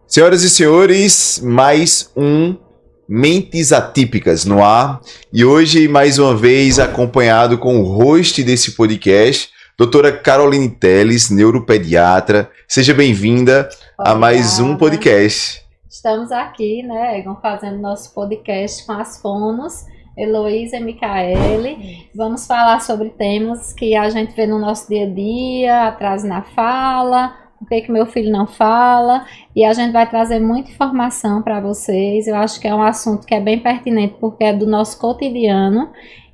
Senhoras e senhores, mais um Mentes Atípicas no ar. E hoje, mais uma vez, acompanhado com o host desse podcast, doutora Caroline Telles, neuropediatra. Seja bem-vinda a mais um podcast. Estamos aqui, né, Egon, fazendo nosso podcast com as fonos, Heloísa e Micaele. Vamos falar sobre temas que a gente vê no nosso dia a dia, atraso na fala, o que meu filho não fala, e a gente vai trazer muita informação para vocês. Eu acho que é um assunto que é bem pertinente porque é do nosso cotidiano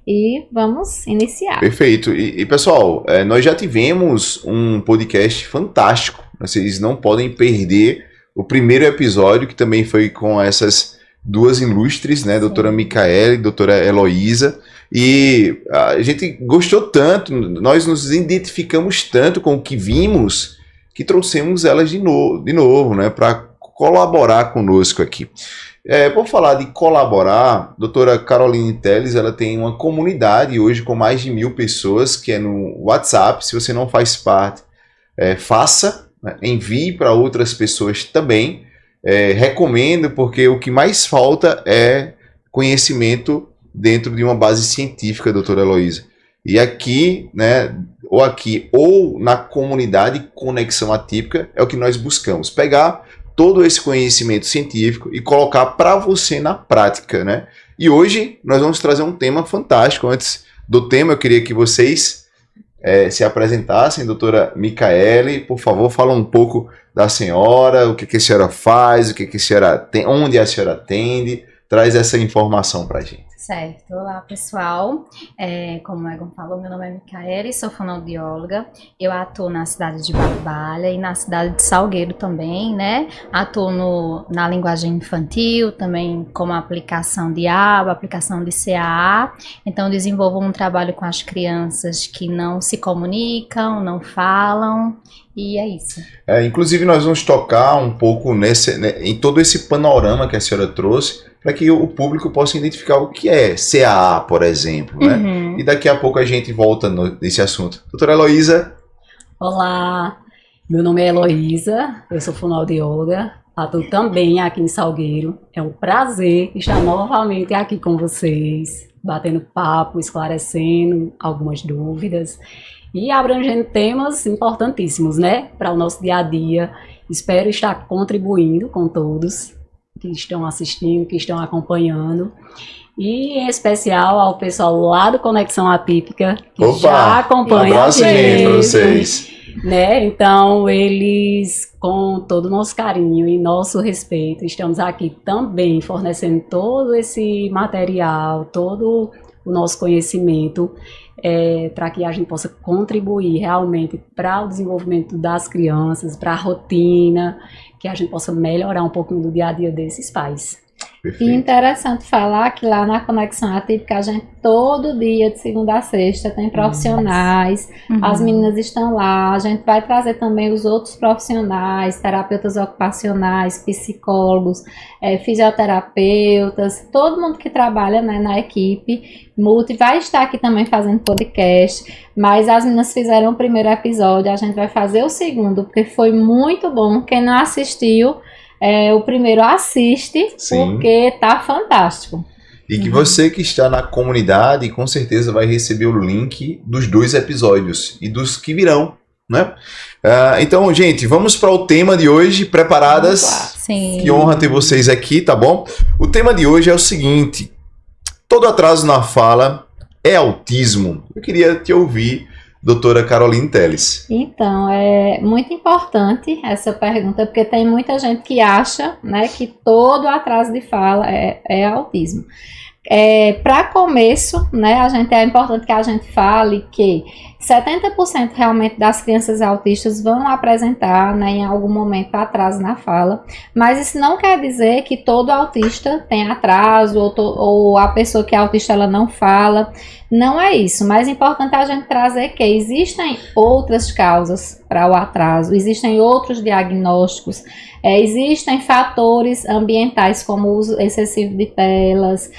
e vamos iniciar. Perfeito. E pessoal, nós já tivemos um podcast fantástico, vocês não podem perder o primeiro episódio, que também foi com essas duas ilustres, né, doutora Micaele e doutora Heloísa, e a gente gostou tanto, nós nos identificamos tanto com o que vimos, que trouxemos elas de novo, né, para colaborar conosco aqui. Por falar de colaborar, a doutora Caroline Telles, ela tem uma comunidade hoje com mais de 1.000 pessoas, que é no WhatsApp. Se você não faz parte, faça, né, envie para outras pessoas também. Recomendo, porque o que mais falta é conhecimento dentro de uma base científica, doutora Heloísa. E aqui, né, ou na comunidade Conexão Atípica, é o que nós buscamos. Pegar todo esse conhecimento científico e colocar para você na prática, né? E hoje nós vamos trazer um tema fantástico. Antes do tema, eu queria que vocês se apresentassem. Doutora Micaele, por favor, fala um pouco da senhora, o que a senhora faz, o que a senhora tem, onde a senhora atende, traz essa informação para a gente. Certo, olá pessoal, como o Egon falou, meu nome é Micaele, sou fonoaudióloga, eu atuo na cidade de Barbalha e na cidade de Salgueiro também, né, atuo na linguagem infantil, também como aplicação de aba, aplicação de CAA, então desenvolvo um trabalho com as crianças que não se comunicam, não falam, e é isso. Inclusive nós vamos tocar um pouco em todo esse panorama que a senhora trouxe, para que o público possa identificar o que é CAA, por exemplo, né? Uhum. E daqui a pouco a gente volta nesse assunto. Doutora Heloísa. Olá, meu nome é Heloísa, eu sou fonoaudióloga, atuo também aqui em Salgueiro. É um prazer estar novamente aqui com vocês, batendo papo, esclarecendo algumas dúvidas e abrangendo temas importantíssimos, né, para o nosso dia a dia. Espero estar contribuindo com todos que estão assistindo, que estão acompanhando, e em especial ao pessoal lá do Conexão Atípica, que já acompanha a gente, para vocês. Né? Então, eles, com todo o nosso carinho e nosso respeito, estamos aqui também fornecendo todo esse material, todo o nosso conhecimento, para que a gente possa contribuir realmente para o desenvolvimento das crianças, para a rotina, que a gente possa melhorar um pouquinho do dia a dia desses pais. E interessante falar que lá na Conexão Atípica a gente todo dia, de segunda a sexta, tem profissionais, as meninas estão lá, a gente vai trazer também os outros profissionais, terapeutas ocupacionais, psicólogos, fisioterapeutas, todo mundo que trabalha, né, na equipe multi vai estar aqui também fazendo podcast, mas as meninas fizeram o primeiro episódio, a gente vai fazer o segundo, porque foi muito bom. Quem não assistiu, o primeiro assiste, sim, porque tá fantástico. E que você que está na comunidade, com certeza vai receber o link dos 2 episódios e dos que virão, né? Então, gente, vamos para o tema de hoje. Preparadas? Sim. Que honra ter vocês aqui, tá bom? O tema de hoje é o seguinte: todo atraso na fala é autismo? Eu queria te ouvir, doutora Caroline Telles. Então, é muito importante essa pergunta, porque tem muita gente que acha, né, que todo atraso de fala é autismo. Para começo, né, é importante que a gente fale que 70% realmente das crianças autistas vão apresentar, né, em algum momento atraso na fala, mas isso não quer dizer que todo autista tem atraso ou a pessoa que é autista ela não fala. Não é isso, mas é importante a gente trazer que existem outras causas para o atraso, existem outros diagnósticos, existem fatores ambientais como o uso excessivo de telas,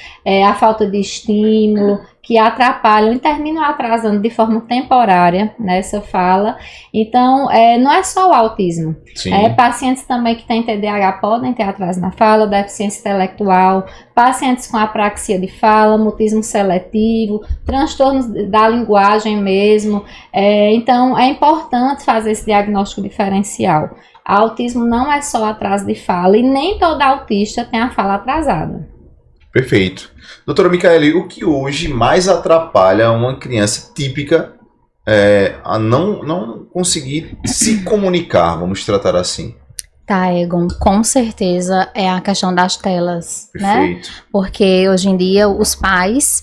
a falta de estímulo, que atrapalham e terminam atrasando de forma temporária nessa fala. Então, não é só o autismo. Sim. Pacientes também que têm TDAH podem ter atraso na fala, deficiência intelectual, pacientes com apraxia de fala, mutismo seletivo, transtornos da linguagem mesmo. Então, é importante fazer esse diagnóstico diferencial. Autismo não é só atraso de fala e nem todo autista tem a fala atrasada. Perfeito. Doutora Micaele, o que hoje mais atrapalha uma criança típica a não conseguir se comunicar, vamos tratar assim? Tá, Egon, com certeza é a questão das telas, né? Perfeito. Porque hoje em dia os pais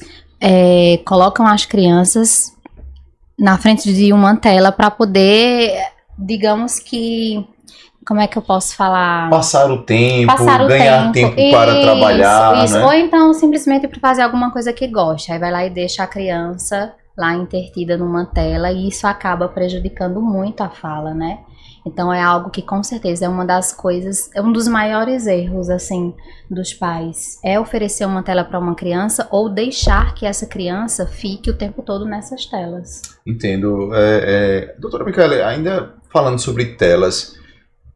colocam as crianças na frente de uma tela para poder, digamos que, como é que eu posso falar? Passar o tempo, Passar o ganhar tempo para trabalhar, isso. né? Ou então simplesmente para fazer alguma coisa que gosta. Aí vai lá e deixa a criança lá intertida numa tela e isso acaba prejudicando muito a fala, né? Então é algo que com certeza é uma das coisas, é um dos maiores erros assim dos pais, é oferecer uma tela para uma criança ou deixar que essa criança fique o tempo todo nessas telas. Entendo. Doutora Micaele, ainda falando sobre telas,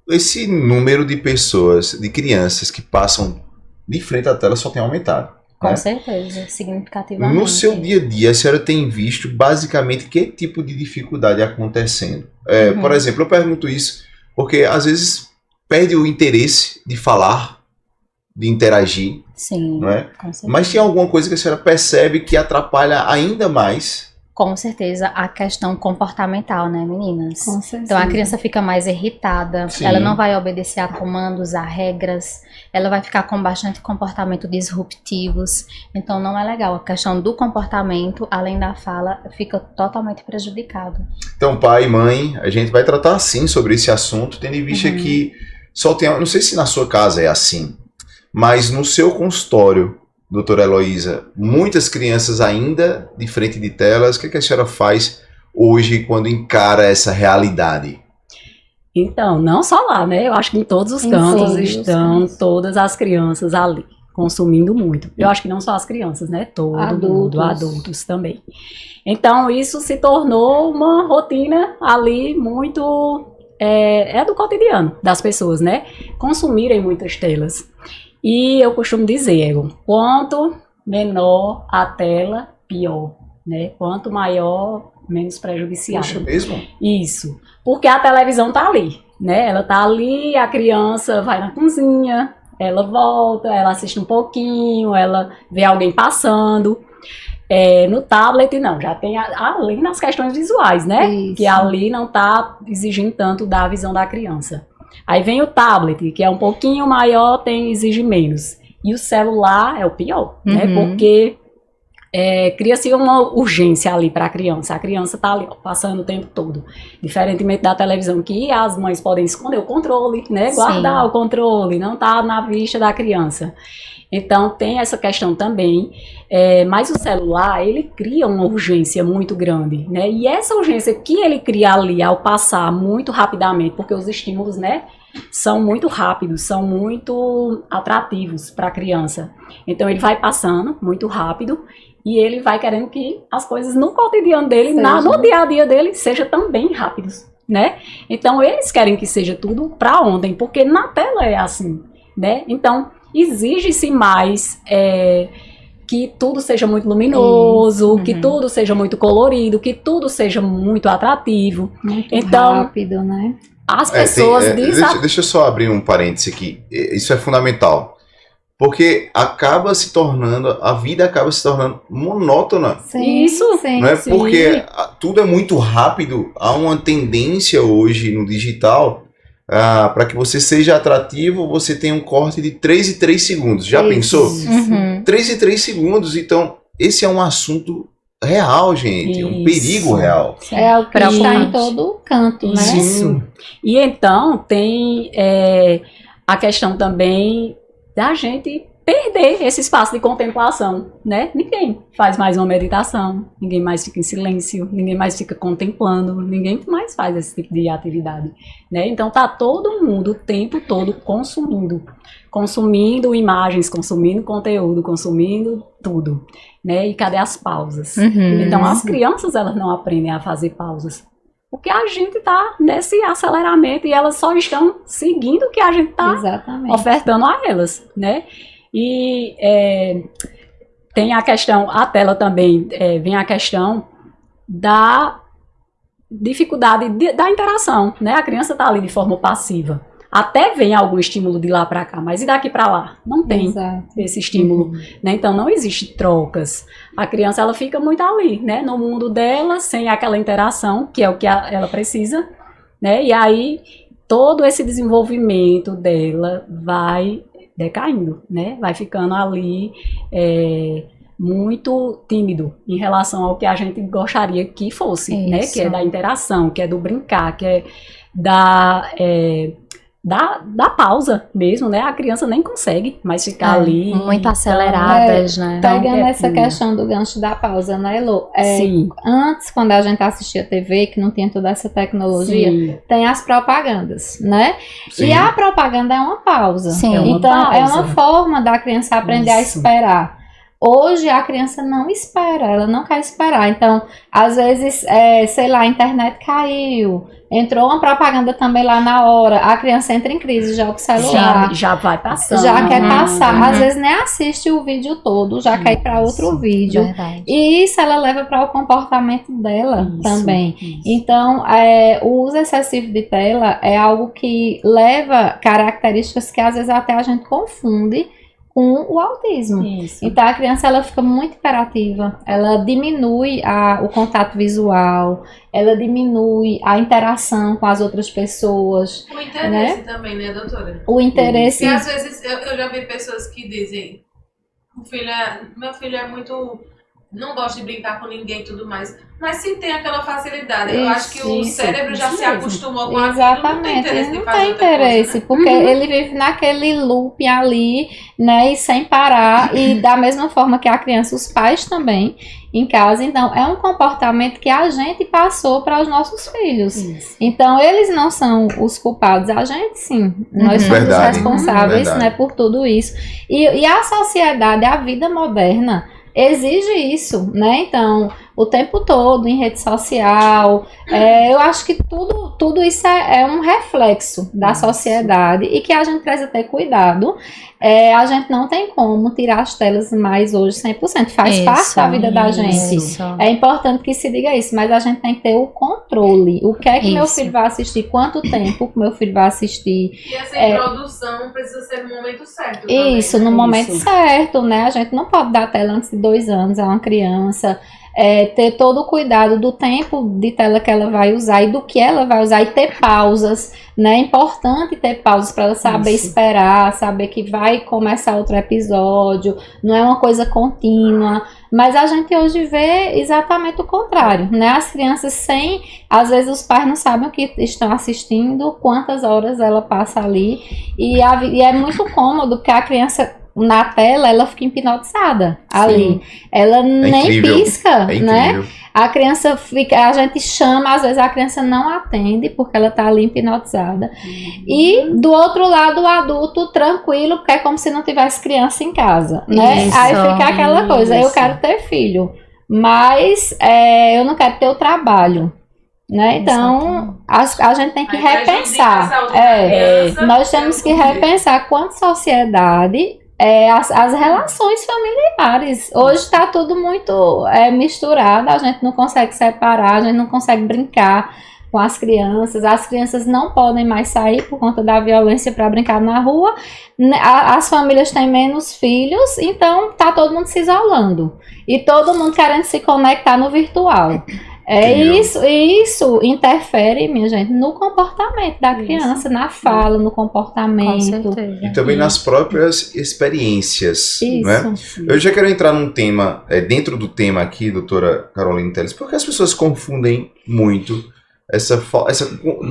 esse número de pessoas, de crianças que passam de frente à tela só tem aumentado. Com né? certeza, significativamente. No seu dia a dia, a senhora tem visto basicamente que tipo de dificuldade acontecendo? Por exemplo, eu pergunto isso porque às vezes perde o interesse de falar, de interagir, Sim, não é? com certeza. Mas tem alguma coisa que a senhora percebe que atrapalha ainda mais? Com certeza a questão comportamental, né, meninas? Com certeza. Então a criança fica mais irritada, Sim. ela não vai obedecer a comandos, a regras, ela vai ficar com bastante comportamento disruptivos, então não é legal. A questão do comportamento, além da fala, fica totalmente prejudicado. Então, pai e mãe, a gente vai tratar sim sobre esse assunto, tendo em vista que só tem, não sei se na sua casa é assim, mas no seu consultório, doutora Heloísa, muitas crianças ainda de frente de telas, o que a senhora faz hoje quando encara essa realidade? Então, não só lá, né? Eu acho que em todos os Em cantos todos os estão cantos. todas as crianças ali, consumindo muito. Eu acho que não só as crianças, né? Todo mundo, adultos também. Então, isso se tornou uma rotina ali muito... do cotidiano das pessoas, né? Consumirem muitas telas. E eu costumo dizer, Egon, quanto menor a tela, pior, né? Quanto maior, menos prejudicial. Poxa, mesmo? Isso, porque a televisão tá ali, né? Ela tá ali, a criança vai na cozinha, ela volta, ela assiste um pouquinho, ela vê alguém passando. No tablet, não, já tem além das questões visuais, né? Isso. Que ali não tá exigindo tanto da visão da criança. Aí vem o tablet, que é um pouquinho maior, exige menos. E o celular é o pior, né? Porque cria-se uma urgência ali para a criança tá ali, ó, passando o tempo todo. Diferentemente da televisão, que as mães podem esconder o controle, né? Guardar o controle, não tá na vista da criança. Então tem essa questão também, mas o celular, ele cria uma urgência muito grande, né? E essa urgência que ele cria ali ao passar muito rapidamente, porque os estímulos, né, são muito rápidos, são muito atrativos para a criança. Então ele vai passando muito rápido e ele vai querendo que as coisas no cotidiano dele, no dia a dia dele, seja também rápidos, né? Então eles querem que seja tudo para ontem, porque na tela é assim, né? Então exige-se mais que tudo seja muito luminoso, que tudo seja muito colorido, que tudo seja muito atrativo. Muito então, rápido, né? As pessoas dizem... Deixa eu só abrir um parêntese aqui. Isso é fundamental. Porque a vida acaba se tornando monótona. Sim, Isso, sim. Não é? sim. Porque tudo é muito rápido. Há uma tendência hoje no digital para que você seja atrativo, você tem um corte de 3 em 3 segundos. Já pensou? 3 em 3 segundos. Então, esse é um assunto real, gente. É um perigo real. É o que está em todo canto, né? Isso. E então tem a questão também da gente perder esse espaço de contemplação, né? Ninguém faz mais uma meditação, ninguém mais fica em silêncio, ninguém mais fica contemplando, ninguém mais faz esse tipo de atividade, né? Então tá todo mundo o tempo todo consumindo imagens, consumindo conteúdo, consumindo tudo, né? E cadê as pausas? Então as crianças, elas não aprendem a fazer pausas. Porque a gente tá nesse aceleramento e elas só estão seguindo o que a gente tá ofertando a elas, né? E tem a questão, a tela também, vem a questão da dificuldade da interação, né? A criança tá ali de forma passiva. Até vem algum estímulo de lá para cá, mas e daqui para lá? Não tem esse estímulo, né? Então não existe trocas. A criança, ela fica muito ali, né? No mundo dela, sem aquela interação, que é o que ela precisa, né? E aí todo esse desenvolvimento dela vai decaindo, né? Vai ficando ali muito tímido em relação ao que a gente gostaria que fosse, né? Que é da interação, que é do brincar, que é da pausa mesmo, né? A criança nem consegue mais ficar ali. Muito aceleradas, né? Pegando essa questão do gancho da pausa, né, Elô? Sim. Antes, quando a gente assistia TV, que não tinha toda essa tecnologia, tem as propagandas, né? Sim. E a propaganda é uma pausa. Sim. Então, é uma forma da criança aprender a esperar. Hoje a criança não espera, ela não quer esperar. Então, às vezes, sei lá, a internet caiu, entrou uma propaganda também lá na hora, a criança entra em crise, joga o celular. Já vai passando. Já quer passar. Às vezes nem assiste o vídeo todo, já quer ir para outro vídeo. Verdade. E isso ela leva para o comportamento dela também. Então, o uso excessivo de tela é algo que leva características que às vezes até a gente confunde com o autismo. Então a criança, ela fica muito hiperativa, ela diminui o contato visual, ela diminui a interação com as outras pessoas. O interesse também, né, doutora? O interesse. Porque às vezes eu já vi pessoas que dizem: meu filho é muito, não gosta de brincar com ninguém e tudo mais. Mas sim, tem aquela facilidade. Eu acho que o cérebro já se acostumou com aquilo. Exatamente, ele não tem interesse, porque ele vive naquele loop ali, né, e sem parar, e da mesma forma que a criança, os pais também, em casa. Então, é um comportamento que a gente passou para os nossos filhos. Então, eles não são os culpados, a gente sim. Nós somos os responsáveis, né, por tudo isso. E a sociedade, a vida moderna, exige isso, né? Então, o tempo todo em rede social, eu acho que tudo isso é um reflexo da sociedade e que a gente precisa ter cuidado. A gente não tem como tirar as telas mais hoje 100%, faz parte da vida da gente. É importante que se diga isso, mas a gente tem que ter o controle. O que é que meu filho vai assistir, quanto tempo que meu filho vai assistir. E essa introdução precisa ser no momento certo também. Isso, no momento certo, né? A gente não pode dar tela antes de 2 anos a uma criança. Ter todo o cuidado do tempo de tela que ela vai usar e do que ela vai usar, e ter pausas, né? É importante ter pausas para ela saber esperar, saber que vai começar outro episódio, não é uma coisa contínua. Mas a gente hoje vê exatamente o contrário, né? As crianças às vezes os pais não sabem o que estão assistindo, quantas horas ela passa ali, e é muito cômodo, porque a criança na tela, ela fica hipnotizada ali. Ela nem incrível. Pisca, né? A criança a gente chama, às vezes a criança não atende, porque ela tá ali hipnotizada. E do outro lado, o adulto tranquilo, porque é como se não tivesse criança em casa, né? Aí fica aquela coisa, eu quero ter filho, mas eu não quero ter o trabalho. Né? Então, a gente tem que repensar. Nós temos que repensar quanto sociedade as relações familiares. Hoje está tudo muito misturado, a gente não consegue separar, a gente não consegue brincar com as crianças não podem mais sair por conta da violência para brincar na rua, as famílias têm menos filhos, então tá todo mundo se isolando e todo mundo querendo se conectar no virtual. Isso interfere, minha gente, no comportamento da criança, na fala, no comportamento. E também nas próprias experiências. Né? Eu já quero entrar num tema, dentro do tema aqui, doutora Caroline Telles, porque as pessoas confundem muito essa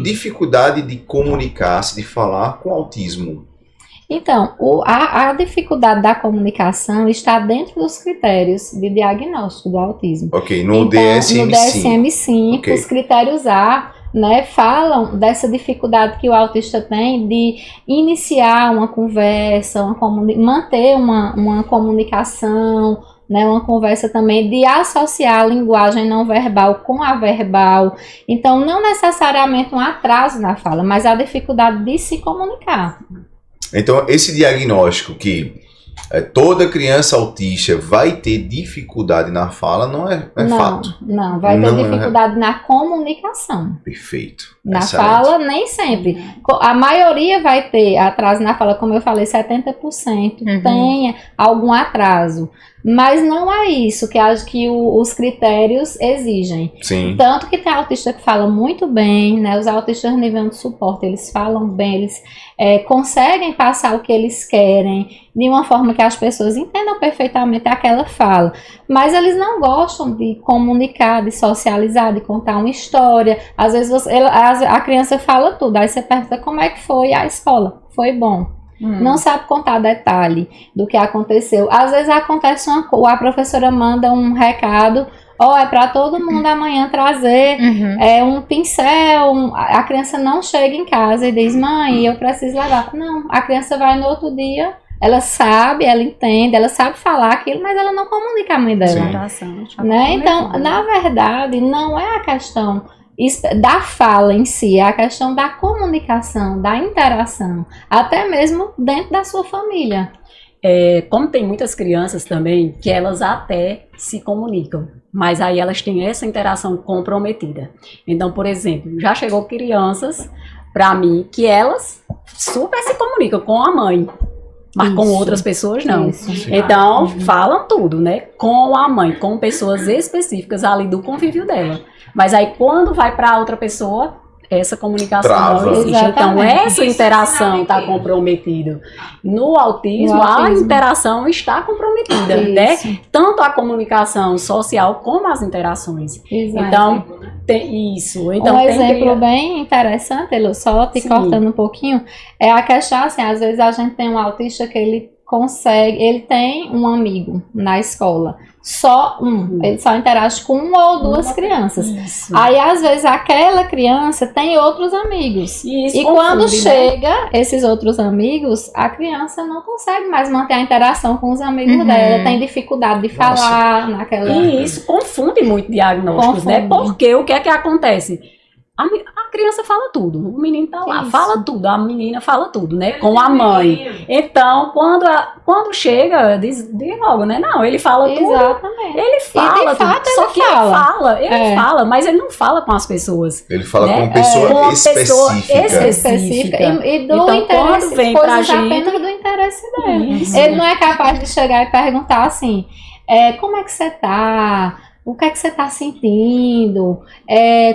dificuldade de comunicar-se, de falar com autismo. Então, a dificuldade da comunicação está dentro dos critérios de diagnóstico do autismo. Ok, no Então, DSM-5. no DSM-5, Ok. os critérios A, né, falam dessa dificuldade que o autista tem de iniciar uma conversa, manter uma comunicação, né, uma conversa também, de associar a linguagem não verbal com a verbal. Então, não necessariamente um atraso na fala, mas a dificuldade de se comunicar. Então, esse diagnóstico que toda criança autista vai ter dificuldade na fala não é fato. Não, vai ter Não é. dificuldade na comunicação. Perfeito. Na Excelente. fala, nem sempre. A maioria vai ter atraso na fala, como eu falei, 70% tem algum atraso. Mas não é isso que os critérios exigem. Sim. Tanto que tem autista que fala muito bem, né? Os autistas no nível de suporte, eles falam bem, eles conseguem passar o que eles querem de uma forma que as pessoas entendam perfeitamente aquela fala. Mas eles não gostam de comunicar, de socializar, de contar uma história. Às vezes a criança fala tudo, aí você pergunta como é que foi a escola. Foi bom. Não sabe contar detalhe do que aconteceu. Às vezes acontece a professora manda um recado, é para todo mundo amanhã trazer um pincel, a criança não chega em casa e diz, mãe, eu preciso levar. Não, a criança vai no outro dia, ela sabe, ela entende, ela sabe falar aquilo, mas ela não comunica a mãe dela. Né? Então, na verdade, não é a questão da fala em si, é a questão da comunicação, da interação, até mesmo dentro da sua família. Como tem muitas crianças também que elas até se comunicam, mas aí elas têm essa interação comprometida. Então, por exemplo, já chegou crianças para mim que elas super se comunicam com a mãe, mas com outras pessoas não. Então, falam tudo, né? Com a mãe, com pessoas específicas ali do convívio dela. Mas aí quando vai para outra pessoa, essa comunicação não existe. Então essa interação está comprometida. No autismo, a interação está comprometida, né? Tanto a comunicação social como as interações. Então, tem isso. Então, exemplo bem interessante, Elu, só te cortando um pouquinho, é a questão assim, às vezes a gente tem um autista que ele tem um amigo na escola, só ele só interage com uma ou duas crianças. Aí às vezes aquela criança tem outros amigos e quando chega esses outros amigos, a criança não consegue mais manter a interação com os amigos dela, tem dificuldade de falar naquela... E isso confunde muito diagnósticos, né? Porque o que é que acontece? A criança fala tudo, o menino tá lá, fala tudo, a menina fala tudo, né? Com a mãe. Então, quando chega, diz logo, né? Não, ele fala tudo. Exatamente. Ele fala tudo. Só que ele fala, mas ele não fala com as pessoas. Ele fala né? com uma pessoa específica. E do interesse, vem pra gente, apenas do interesse dele. Ele não é capaz de chegar e perguntar assim, como é que você tá? O que é que você está sentindo?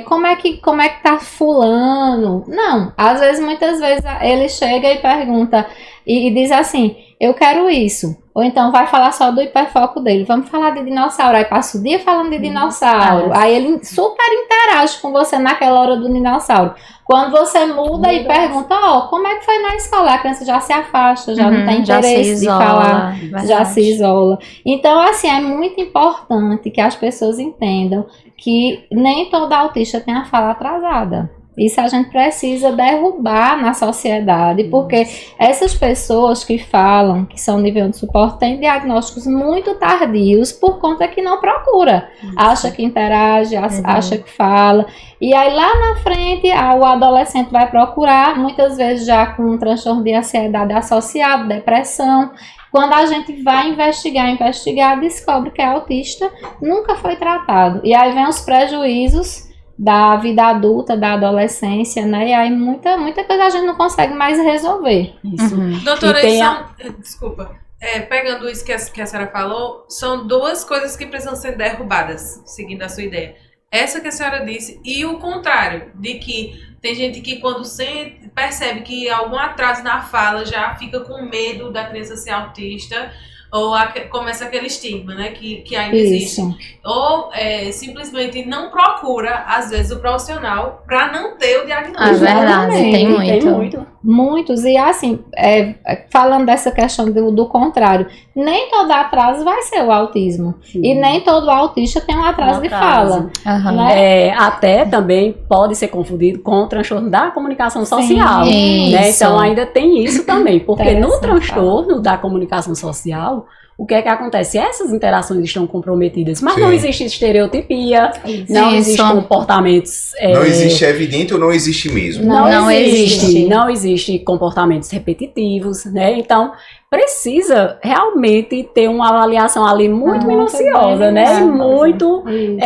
Como é que tá fulano? Não, muitas vezes ele chega e pergunta e diz assim, eu quero isso. Ou então vai falar só do hiperfoco dele. Vamos falar de dinossauro. Aí passa o dia falando de dinossauro. Aí ele super interage com você naquela hora do dinossauro. Quando você muda e pergunta, como é que foi na escola? A criança já se afasta, já não tem interesse de falar, já se isola. Então, assim, é muito importante que as pessoas entendam que nem todo autista tem a fala atrasada. Isso a gente precisa derrubar na sociedade, porque essas pessoas que falam que são nível de suporte têm diagnósticos muito tardios por conta que não procura. Acha que interage, acha que fala. E aí lá na frente o adolescente vai procurar, muitas vezes já com um transtorno de ansiedade associado, depressão. Quando a gente vai investigar, descobre que é autista, nunca foi tratado. E aí vem os prejuízos da vida adulta, da adolescência, né? E aí muita coisa a gente não consegue mais resolver. Isso. Doutora, desculpa, pegando isso que a senhora falou, são duas coisas que precisam ser derrubadas, seguindo a sua ideia. Essa que a senhora disse e o contrário, de que tem gente que quando percebe que algum atraso na fala já fica com medo da criança ser autista, ou começa aquele estigma, né, que ainda existe. Ou simplesmente não procura, às vezes, o profissional para não ter o diagnóstico. Verdade, tem muito. Muitos, e assim, falando dessa questão do contrário, nem todo atraso vai ser o autismo. Sim. E nem todo autista tem um atraso de fala. Aham. Né? Até também pode ser confundido com o transtorno da comunicação social. Sim, Né? isso. Então ainda tem isso também, porque no Interessante, transtorno da comunicação social, o que é que acontece? Essas interações estão comprometidas, mas Sim. não existe estereotipia, Isso. não Isso. existem comportamentos... Não existe evidente ou não existe mesmo? Não existe. Não existe comportamentos repetitivos, né? Então, precisa realmente ter uma avaliação ali muito minuciosa, bem, né? E né? muito Isso.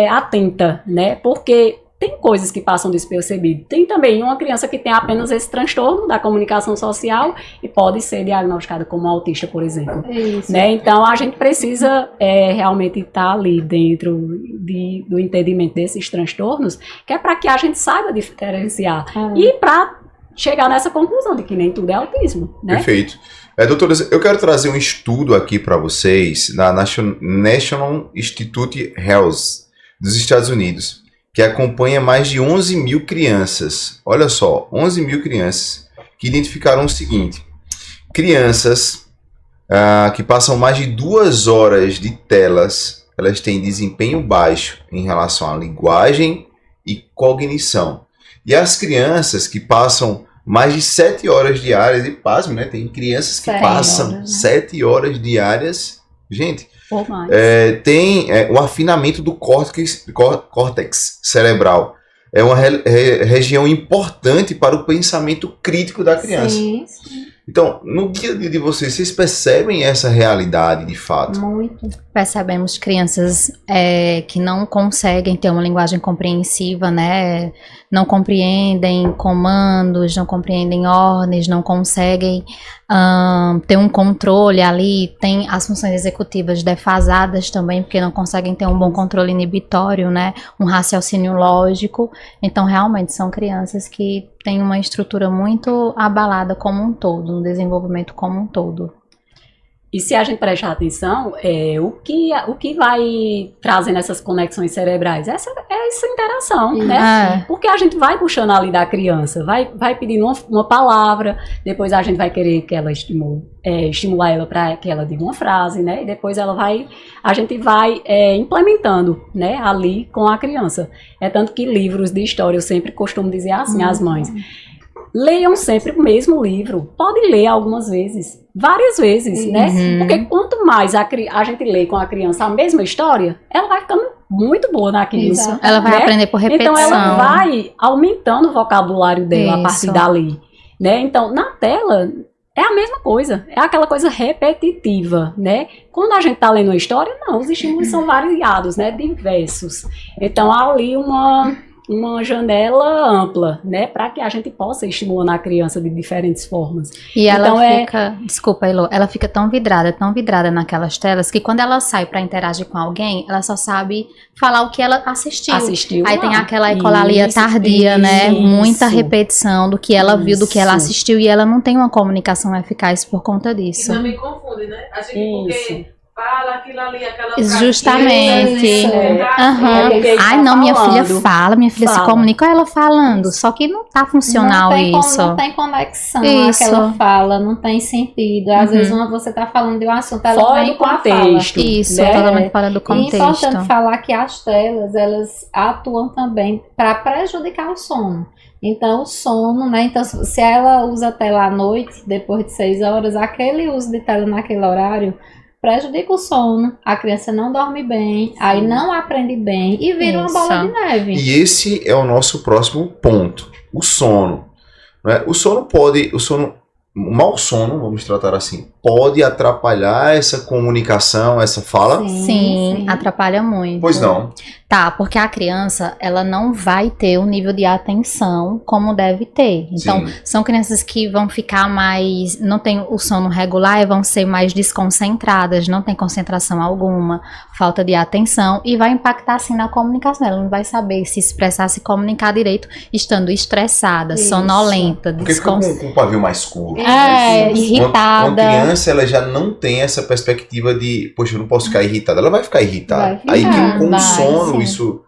atenta, né? Porque tem coisas que passam despercebidas. Tem também uma criança que tem apenas esse transtorno da comunicação social e pode ser diagnosticada como autista, por exemplo. Isso. Né? Então, a gente precisa realmente estar ali dentro do entendimento desses transtornos, que é para que a gente saiba diferenciar e para chegar nessa conclusão de que nem tudo é autismo. Né? Perfeito. Doutoras, eu quero trazer um estudo aqui para vocês da National Institute Health dos Estados Unidos, que acompanha mais de 11 mil crianças. Olha só, 11 mil crianças que identificaram o seguinte: crianças que passam mais de 2 horas de telas, elas têm desempenho baixo em relação à linguagem e cognição. E as crianças que passam mais de 7 horas diárias, e pasme, né? Tem crianças que 7 passam horas, né? 7 horas diárias. Gente, Ou mais. tem o afinamento do córtex cerebral. É uma região importante para o pensamento crítico da criança. Sim, sim. Então, no dia a dia de vocês percebem essa realidade de fato? Muito. Percebemos crianças que não conseguem ter uma linguagem compreensiva, né? Não compreendem comandos, não compreendem ordens, não conseguem ter um controle ali. Tem as funções executivas defasadas também, porque não conseguem ter um bom controle inibitório, né? Um raciocínio lógico. Então, realmente, são crianças que têm uma estrutura muito abalada como um todo, um desenvolvimento como um todo. E se a gente prestar atenção, o que vai trazendo essas conexões cerebrais? Essa interação, né? Porque a gente vai puxando ali da criança, vai pedindo uma palavra, depois a gente vai querer que ela estimular ela para que ela diga uma frase, né? E depois a gente vai implementando, né? Ali com a criança. É tanto que livros de história, eu sempre costumo dizer assim às mães: leiam sempre o mesmo livro. Pode ler algumas vezes, várias vezes, né? Porque quanto mais a gente lê com a criança a mesma história, ela vai ficando muito boa naquilo. Isso. Ela vai né? aprender por repetição. Então ela vai aumentando o vocabulário dela a partir Isso. dali, né? Então na tela é a mesma coisa, é aquela coisa repetitiva, né? Quando a gente tá lendo uma história, não, os estímulos são variados, né? Diversos. Então há ali uma janela ampla, né, para que a gente possa estimular a criança de diferentes formas. E ela Então, fica, desculpa, Elô, ela fica tão vidrada naquelas telas que quando ela sai para interagir com alguém, ela só sabe falar o que ela assistiu. Aí lá. tem aquela ecolalia tardia, né? Muita repetição do que ela viu, do que ela Isso. assistiu, e ela não tem uma comunicação eficaz por conta E disso. não me confunde, né? A gente, porque fala aquilo ali, aquela Justamente. Isso. Aham. É porque ele Ai, tá não, minha filha falando. fala, minha filha se Fala. comunica, olha ela falando. Só que não tá funcional isso. Não tem conexão Isso. aquela fala, não tem sentido. Às vezes você tá falando de um assunto, ela Fora vem do com a fala. contexto. Isso, né? totalmente fora do E é importante contexto. falar que as telas, elas atuam também para prejudicar o sono. Então, o sono, né? Então, se ela usa tela à noite, depois de 6 horas, aquele uso de tela naquele horário prejudica o sono, a criança não dorme bem, aí não aprende bem e vira uma bola de neve. E esse é o nosso próximo ponto, o sono. Né? O mau sono, vamos tratar assim, pode atrapalhar essa comunicação, essa fala? Sim, atrapalha muito. Pois não. Tá, porque a criança, ela não vai ter o nível de atenção como deve ter. Então, Sim. são crianças que vão ficar mais, não tem o sono regular e vão ser mais desconcentradas, não tem concentração alguma, falta de atenção e vai impactar assim na comunicação. Ela não vai saber se expressar, se comunicar direito, estando estressada, Isso. sonolenta, Porque fica com o pavio mais curto. irritada. Uma criança, ela já não tem essa perspectiva de, poxa, eu não posso ficar irritada. Ela vai ficar irritada. Vai ficar, Aí com o vai, sono, sim. isso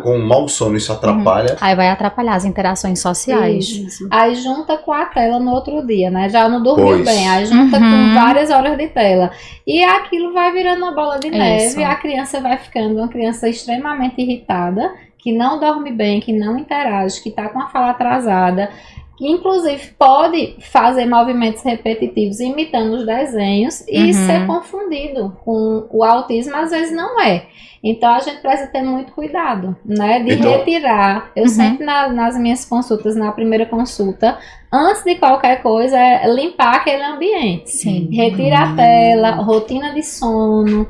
com um mau sono, isso atrapalha. Aí vai atrapalhar as interações sociais. Isso. Aí junta com a tela no outro dia, né? Já não dormiu Pois. bem. Aí junta Uhum. com várias horas de tela. E aquilo vai virando uma bola de neve. Isso. E a criança vai ficando uma criança extremamente irritada, que não dorme bem, que não interage, que tá com a fala atrasada, que inclusive pode fazer movimentos repetitivos imitando os desenhos e Uhum. ser confundido com o autismo, às vezes não é. Então a gente precisa ter muito cuidado, né? De Então- retirar. Eu Uhum. sempre nas minhas consultas, na primeira consulta, antes de qualquer coisa, é limpar aquele ambiente. Sim. Retira a tela, rotina de sono,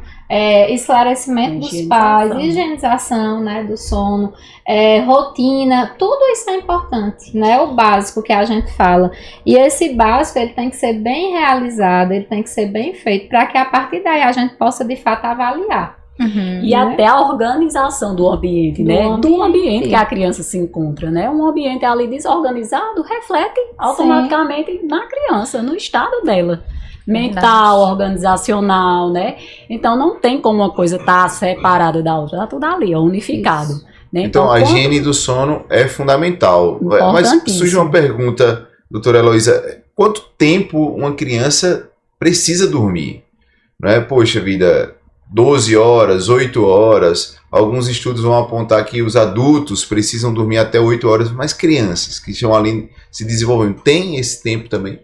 esclarecimento dos pais, higienização, né, do sono, rotina, tudo isso é importante, né? O básico que a gente fala. E esse básico, ele tem que ser bem realizado, ele tem que ser bem feito, para que a partir daí a gente possa de fato avaliar. Uhum. E até a organização do ambiente, Do né? Do ambiente. ambiente que a criança se encontra, né? Um ambiente ali desorganizado reflete automaticamente na criança, no estado dela. Mental, organizacional, né? Então não tem como uma coisa estar separada da outra, tá tudo ali, ó, unificado. Né? Então, a quando- higiene do sono é fundamental. Mas Importantíssimo. surge uma pergunta, doutora Heloísa, quanto tempo uma criança precisa dormir? Não é? Poxa vida, 12 horas, 8 horas, alguns estudos vão apontar que os adultos precisam dormir até 8 horas, mas crianças que estão ali se desenvolvendo, tem esse tempo também?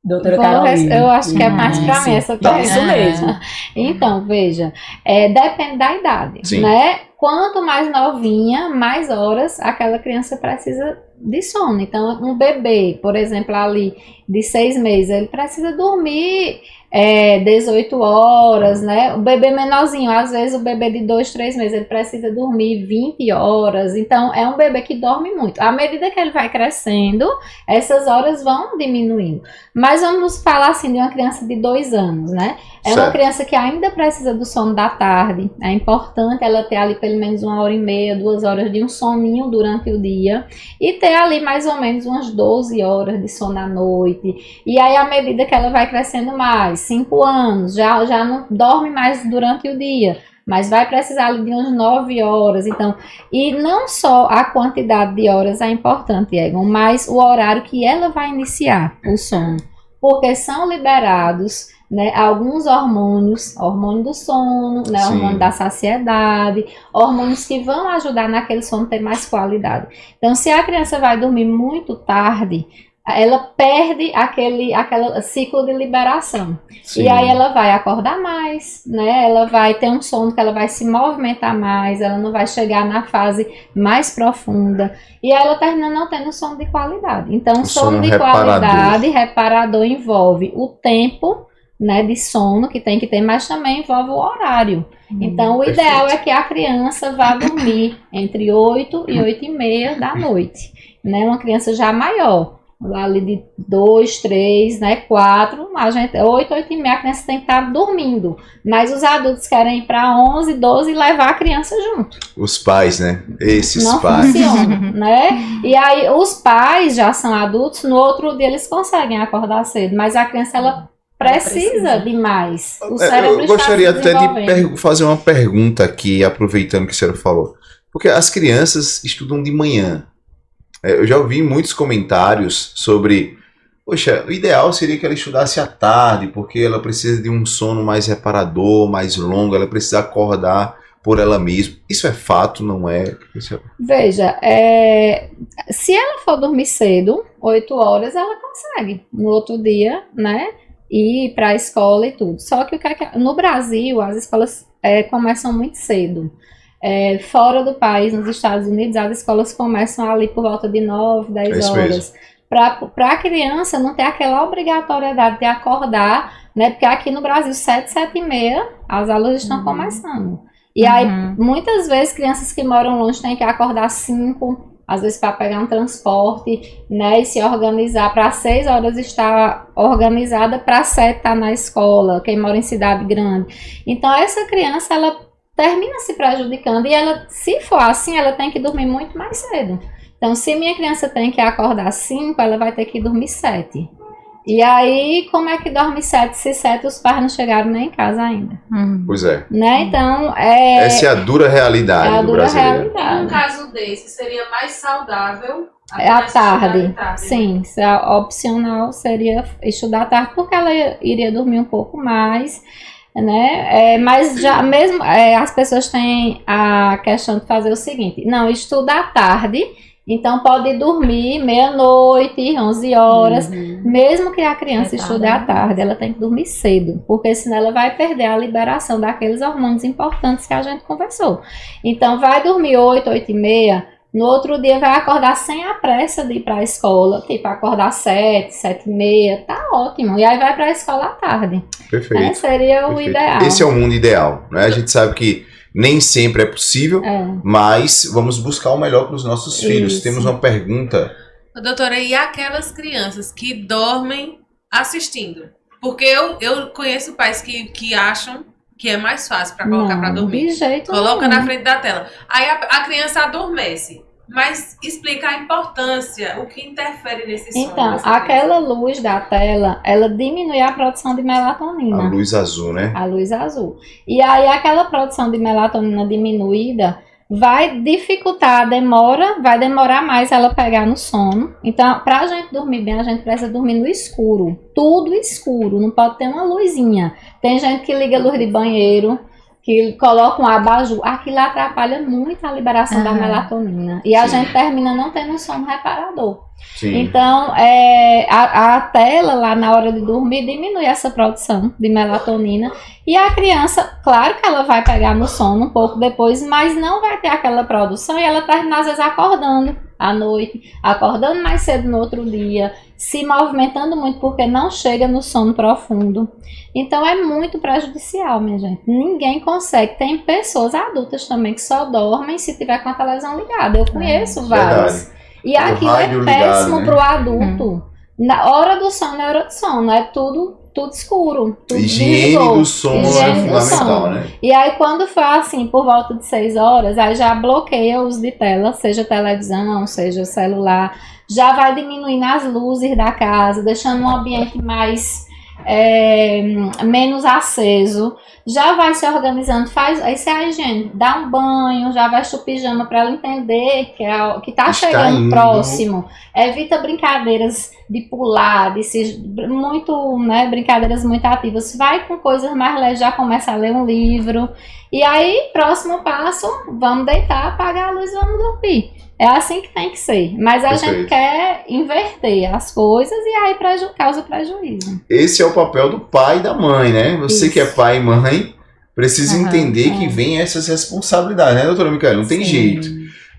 Doutora Carolina. Eu acho que é mais para mim essa Tá. pergunta. Isso mesmo. Então, veja, depende da idade, Sim. né? Quanto mais novinha, mais horas aquela criança precisa de sono. Então, um bebê, por exemplo, ali de 6 meses, ele precisa dormir 18 horas, né? O bebê menorzinho, às vezes o bebê de 2, 3 meses, ele precisa dormir 20 horas. Então, é um bebê que dorme muito. À medida que ele vai crescendo, essas horas vão diminuindo. Mas vamos falar assim de uma criança de 2 anos, né? É uma Certo. criança que ainda precisa do sono da tarde. É importante ela ter ali pelo menos 1h30, 2 horas de um soninho durante o dia. E ter ali mais ou menos umas 12 horas de sono à noite. E aí, à medida que ela vai crescendo mais, 5 anos, já não dorme mais durante o dia. Mas vai precisar ali de umas 9 horas. Então, e não só a quantidade de horas é importante, Egon, mas o horário que ela vai iniciar o sono. Porque são liberados, né, alguns hormônios, hormônio do sono, né, Sim. hormônio da saciedade, hormônios que vão ajudar naquele sono ter mais qualidade. Então, se a criança vai dormir muito tarde, ela perde aquele ciclo de liberação. Sim. E aí ela vai acordar mais, né? Ela vai ter um sono que ela vai se movimentar mais, ela não vai chegar na fase mais profunda. E aí ela termina não tendo sono de qualidade. Então, O sono sono de reparador. qualidade, reparador, envolve o tempo, né, de sono que tem que ter, mas também envolve o horário. Então, o ideal é que a criança vá dormir entre 8 e 8h30 da noite, né? Uma criança já maior, ali de 2, 3, né, 4, 8, 8h30 a criança tem que estar dormindo. Mas os adultos querem ir para 11, 12 e levar a criança junto. Os pais, né? Esses Não pais. funciona, né? E aí os pais já são adultos, no outro dia eles conseguem acordar cedo, mas a criança ela precisa de mais. O cérebro Eu gostaria está se até de desenvolvendo. fazer uma pergunta aqui, aproveitando que a senhora falou. Porque as crianças estudam de manhã. Eu já ouvi muitos comentários sobre, poxa, o ideal seria que ela estudasse à tarde, porque ela precisa de um sono mais reparador, mais longo, ela precisa acordar por ela mesma. Isso é fato, não é? Veja, se ela for dormir cedo, 8 horas, ela consegue no outro dia, né? Ir para a escola e tudo. Só que no Brasil, as escolas começam muito cedo. Fora do país, nos Estados Unidos, as escolas começam ali por volta de 9, 10 isso horas. Para a criança não ter aquela obrigatoriedade de acordar, né? Porque aqui no Brasil, 7, 7h30, as aulas estão começando. E aí, muitas vezes, crianças que moram longe têm que acordar 5, às vezes para pegar um transporte, né? E se organizar para 6 horas estar organizada, para 7 estar na escola, quem mora em cidade grande. Então, essa criança, ela termina se prejudicando e ela, se for assim, ela tem que dormir muito mais cedo. Então, se minha criança tem que acordar 5, ela vai ter que dormir 7. E aí, como é que dorme 7 se 7 os pais não chegaram nem em casa ainda? Pois é. Né? Então, Essa é a dura realidade é a do dura brasileiro. realidade. Num caso desse, seria mais saudável É à criança estudar tarde. de tarde, né? Sim, a opcional seria estudar à tarde, porque ela iria dormir um pouco mais, né? Mas já mesmo as pessoas têm a questão de fazer o seguinte: não, estuda à tarde, então pode dormir meia-noite, 11 horas. Mesmo que a criança estude à tarde, ela tem que dormir cedo, porque senão ela vai perder a liberação daqueles hormônios importantes que a gente conversou. Então, vai dormir 8, 8 e meia, no outro dia vai acordar sem a pressa de ir para a escola, tipo, acordar 7, 7 e meia, tá ótimo. E aí vai para a escola à tarde. Perfeito. Seria o Perfeito. ideal. Esse é o mundo ideal, né? A gente sabe que nem sempre é possível, mas vamos buscar o melhor para os nossos filhos. Isso. Temos uma pergunta. Doutora, e aquelas crianças que dormem assistindo? Porque eu conheço pais que acham que é mais fácil para colocar para dormir. De jeito Coloca nenhum. na frente da tela. Aí a criança adormece. Mas explica a importância, o que interfere nesse sono. Então, dessa criança. aquela luz da tela, ela diminui a produção de melatonina. A luz azul, né? A luz azul. E aí aquela produção de melatonina diminuída vai dificultar a demora, vai demorar mais ela pegar no sono. Então, para a gente dormir bem, a gente precisa dormir no escuro. Tudo escuro, não pode ter uma luzinha. Tem gente que liga a luz de banheiro, que coloca um abajur. Aquilo atrapalha muito a liberação da melatonina. E a gente termina não tendo um sono reparador. Sim. Então, a tela lá na hora de dormir diminui essa produção de melatonina. E a criança, claro que ela vai pegar no sono um pouco depois, mas não vai ter aquela produção e ela termina às vezes acordando à noite, acordando mais cedo no outro dia, se movimentando muito porque não chega no sono profundo. Então é muito prejudicial, minha gente. Ninguém consegue. Tem pessoas adultas também que só dormem se tiver com a televisão ligada. Eu conheço várias. Verdade. E aquilo é rádio ligado, péssimo né? pro adulto. Na hora do sono é hora do sono, é tudo escuro. Tudo Higiene desligou. do sono Higiene é do fundamental, sono. né? E aí quando for assim, por volta de 6 horas, aí já bloqueia o uso de tela, seja televisão, seja celular, já vai diminuindo as luzes da casa, deixando um ambiente mais menos aceso, já vai se organizando, isso é a higiene, dá um banho, já veste o pijama para ela entender que tá Está chegando indo. próximo, evita brincadeiras de pular, brincadeiras muito ativas, vai com coisas mais leves, já começa a ler um livro, e aí, próximo passo, vamos deitar, apagar a luz e vamos dormir. É assim que tem que ser. Mas a Perfeito. gente quer inverter as coisas e aí causa prejuízo. Esse é o papel do pai e da mãe, né? Você Isso. que é pai e mãe precisa entender que vem essas responsabilidades, né, doutora Micaela? Não tem jeito.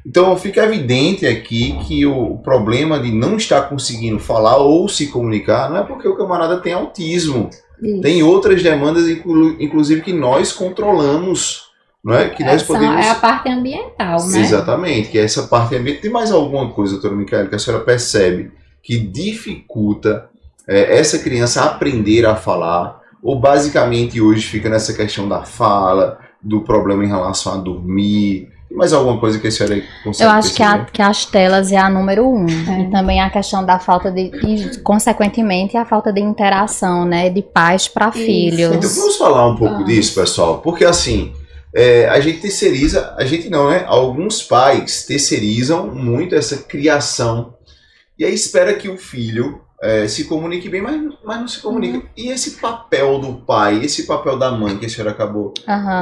Então fica evidente aqui que o problema de não estar conseguindo falar ou se comunicar não é porque o camarada tem autismo. Isso. Tem outras demandas, inclusive, que nós controlamos. Não é? Que nós podemos... É a parte ambiental, né? Exatamente, que é essa parte ambiental. Tem mais alguma coisa, doutora Micaela, que a senhora percebe que dificulta essa criança aprender a falar? Ou basicamente hoje fica nessa questão da fala, do problema em relação a dormir? Tem mais alguma coisa que a senhora consegue Eu acho que as telas é a número 1. É. E também a questão da falta e, consequentemente, a falta de interação, né? De pais para filhos. Então vamos falar um pouco disso, pessoal. Porque assim... a gente terceiriza, a gente não, né? Alguns pais terceirizam muito essa criação e aí espera que o filho se comunique bem, mas não se comunica. E esse papel do pai, esse papel da mãe que a senhora acabou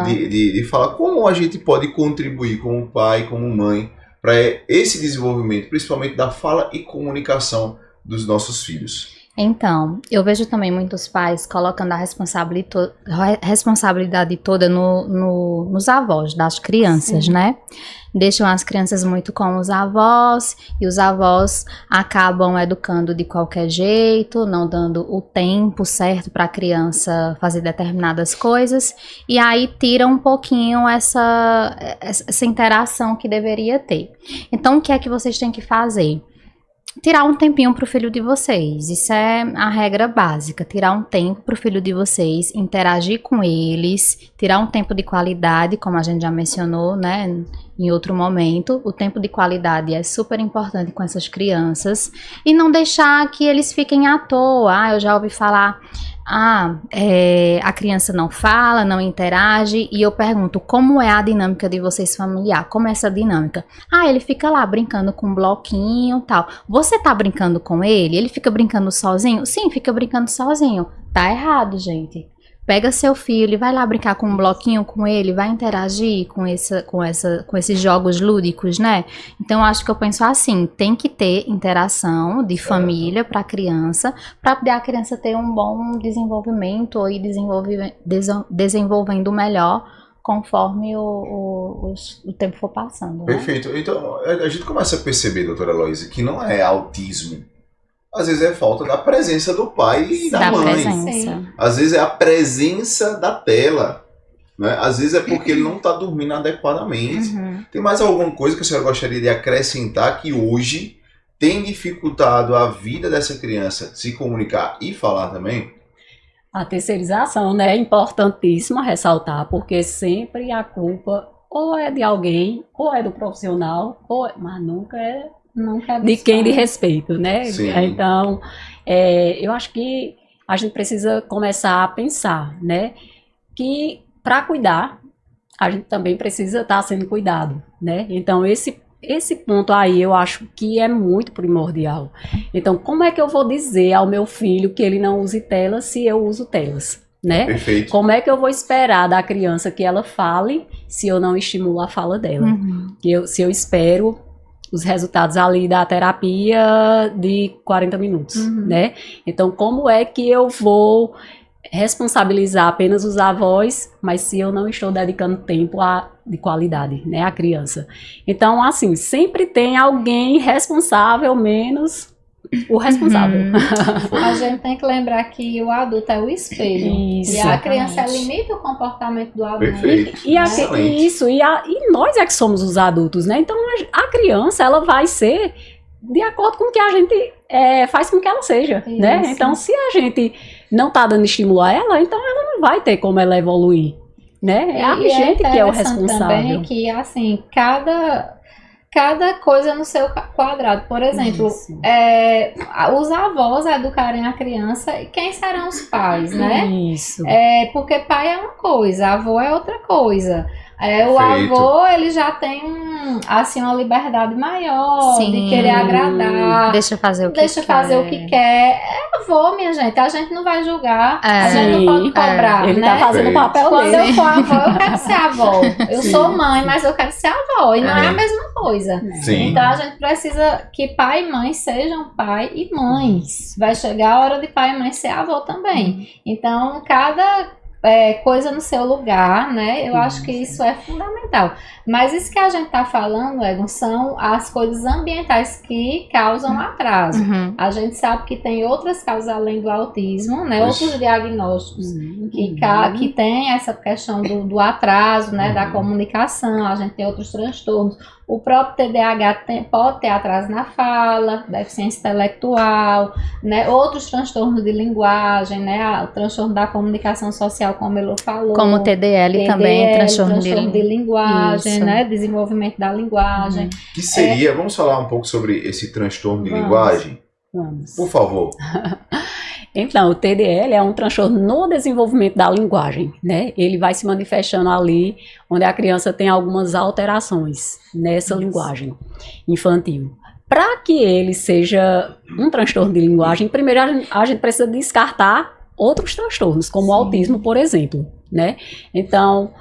de falar, como a gente pode contribuir como pai, como mãe, para esse desenvolvimento, principalmente da fala e comunicação dos nossos filhos? Então, eu vejo também muitos pais colocando a responsabilidade toda nos avós das crianças, né? Deixam as crianças muito com os avós e os avós acabam educando de qualquer jeito, não dando o tempo certo para a criança fazer determinadas coisas e aí tiram um pouquinho essa interação que deveria ter. Então, o que é que vocês têm que fazer? Tirar um tempinho para o filho de vocês, isso é a regra básica, tirar um tempo para o filho de vocês, interagir com eles, tirar um tempo de qualidade, como a gente já mencionou, né, em outro momento. O tempo de qualidade é super importante com essas crianças. E não deixar que eles fiquem à toa. Eu já ouvi falar, a criança não fala, não interage. E eu pergunto, como é a dinâmica de vocês familiar? Como é essa dinâmica? Ele fica lá brincando com um bloquinho e tal. Você tá brincando com ele? Ele fica brincando sozinho? Sim, fica brincando sozinho. Tá errado, gente. Pega seu filho e vai lá brincar com um bloquinho com ele, vai interagir com esses jogos lúdicos, né? Então, acho que eu penso assim, tem que ter interação de família para a criança poder a criança ter um bom desenvolvimento ou ir desenvolvendo melhor conforme o tempo for passando. Né? Perfeito. Então, a gente começa a perceber, doutora Heloísa, que não é autismo. Às vezes é falta da presença do pai e da mãe. Presença. Às vezes é a presença da tela. Né? Às vezes é porque ele não está dormindo adequadamente. Tem mais alguma coisa que a senhora gostaria de acrescentar que hoje tem dificultado a vida dessa criança se comunicar e falar também? A terceirização, né, é importantíssima ressaltar, porque sempre a culpa ou é de alguém, ou é do profissional, mas nunca é de quem de respeito, né? Sim. Então, eu acho que a gente precisa começar a pensar, né? Que para cuidar, a gente também precisa estar sendo cuidado, né? Então, esse ponto aí eu acho que é muito primordial. Então, como é que eu vou dizer ao meu filho que ele não use telas se eu uso telas? Né? Perfeito. Como é que eu vou esperar da criança que ela fale se eu não estimulo a fala dela? Se eu espero os resultados ali da terapia de 40 minutos, né? Então, como é que eu vou responsabilizar apenas os avós, mas se eu não estou dedicando tempo de qualidade, né, à criança? Então, assim, sempre tem alguém responsável, menos o responsável. A gente tem que lembrar que o adulto é o espelho. Isso, e a criança limita o comportamento do adulto. Perfeito. E nós é que somos os adultos, né? Então a criança, ela vai ser de acordo com o que a gente faz com que ela seja, né? Então, se a gente não tá dando estímulo a ela, então ela não vai ter como ela evoluir, né? É a gente que é o responsável. Também que, assim, cada coisa no seu quadrado. Por exemplo, os avós educarem a criança, e quem serão os pais, né? Isso. Porque pai é uma coisa, avô é outra coisa. O Perfeito. avô, ele já tem uma liberdade maior de querer agradar. Deixa fazer o que Deixa fazer o que quer. É avô, minha gente. A gente não vai julgar. A gente não pode cobrar, Ele né? tá fazendo o papel Quando dele. eu for avó, eu quero ser avó. Eu sou mãe, mas eu quero ser avó. E não é a mesma coisa. Sim. Então a gente precisa que pai e mãe sejam pai e mãe. Vai chegar a hora de pai e mãe ser avô também. Então, cada coisa no seu lugar, né? Eu acho que isso é fundamental. Mas isso que a gente tá falando, Egon, são as coisas ambientais que causam atraso. A gente sabe que tem outras causas além do autismo, né? Outros diagnósticos que tem essa questão do atraso, né? Da comunicação. A gente tem outros transtornos. O próprio TDAH pode ter atraso na fala, deficiência intelectual, né? Outros transtornos de linguagem, né? O transtorno da comunicação social, como ele falou. Como o TDL também, transtorno de linguagem, Isso. né? Desenvolvimento da linguagem. Que seria, vamos falar um pouco sobre esse transtorno de linguagem? Vamos. Por favor. Então, o TDL é um transtorno no desenvolvimento da linguagem, né? Ele vai se manifestando ali onde a criança tem algumas alterações nessa linguagem infantil. Para que ele seja um transtorno de linguagem, primeiro a gente precisa descartar outros transtornos, como o autismo, por exemplo, né? Então,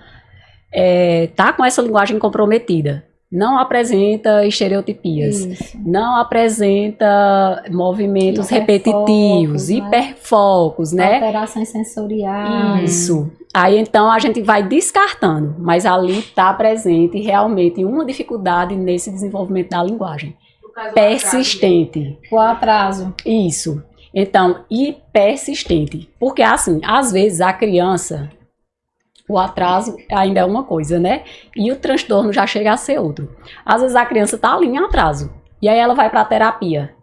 tá com essa linguagem comprometida. Não apresenta estereotipias, não apresenta movimentos repetitivos, hiperfocos, né? Alterações sensoriais. Isso. Aí então a gente vai descartando, mas ali está presente realmente uma dificuldade nesse desenvolvimento da linguagem. Persistente. O atraso. Isso. Então, e persistente. Porque assim, às vezes a criança... O atraso ainda é uma coisa, né? E o transtorno já chega a ser outro. Às vezes a criança tá ali em atraso. E aí ela vai para a terapia.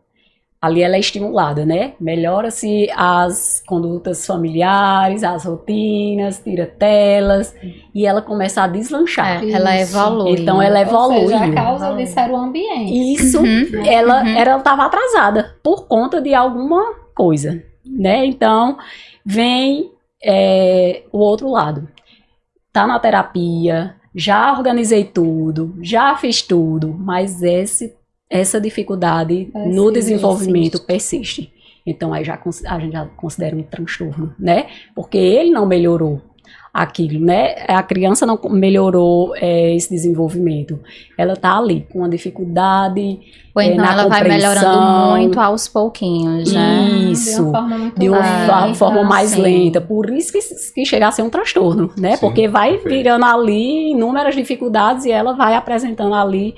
ali ela é estimulada, né? Melhora-se as condutas familiares, as rotinas, tira telas, e ela começa a deslanchar. Ela evolui. Então ela evolui. Ou seja, a causa disso era o ambiente. Isso, ela estava atrasada por conta de alguma coisa, né? Então, vem o outro lado. Tá na terapia, já organizei tudo, já fiz tudo, mas essa dificuldade no desenvolvimento persiste. Então, aí a gente já considera um transtorno, né? Porque ele não melhorou aquilo, né? A criança não melhorou esse desenvolvimento. Ela tá ali com uma dificuldade Ou então na ela vai melhorando compreensão. muito aos pouquinhos, né? Isso, De uma forma mais sim. lenta. Por isso que chega a ser um transtorno, né? Sim, porque vai perfeito. virando ali inúmeras dificuldades e ela vai apresentando ali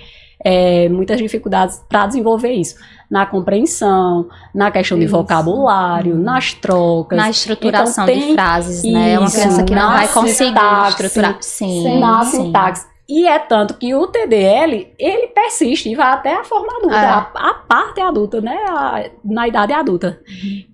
muitas dificuldades para desenvolver isso. Na compreensão, na questão de Isso. vocabulário, nas trocas. Na estruturação Então, de frases, né? É uma isso, criança que não na vai conseguir sintaxe, estruturar. Sim, na sim. sintaxe. E é tanto que o TDL, ele persiste e vai até a forma adulta, a parte adulta, né? Na idade adulta.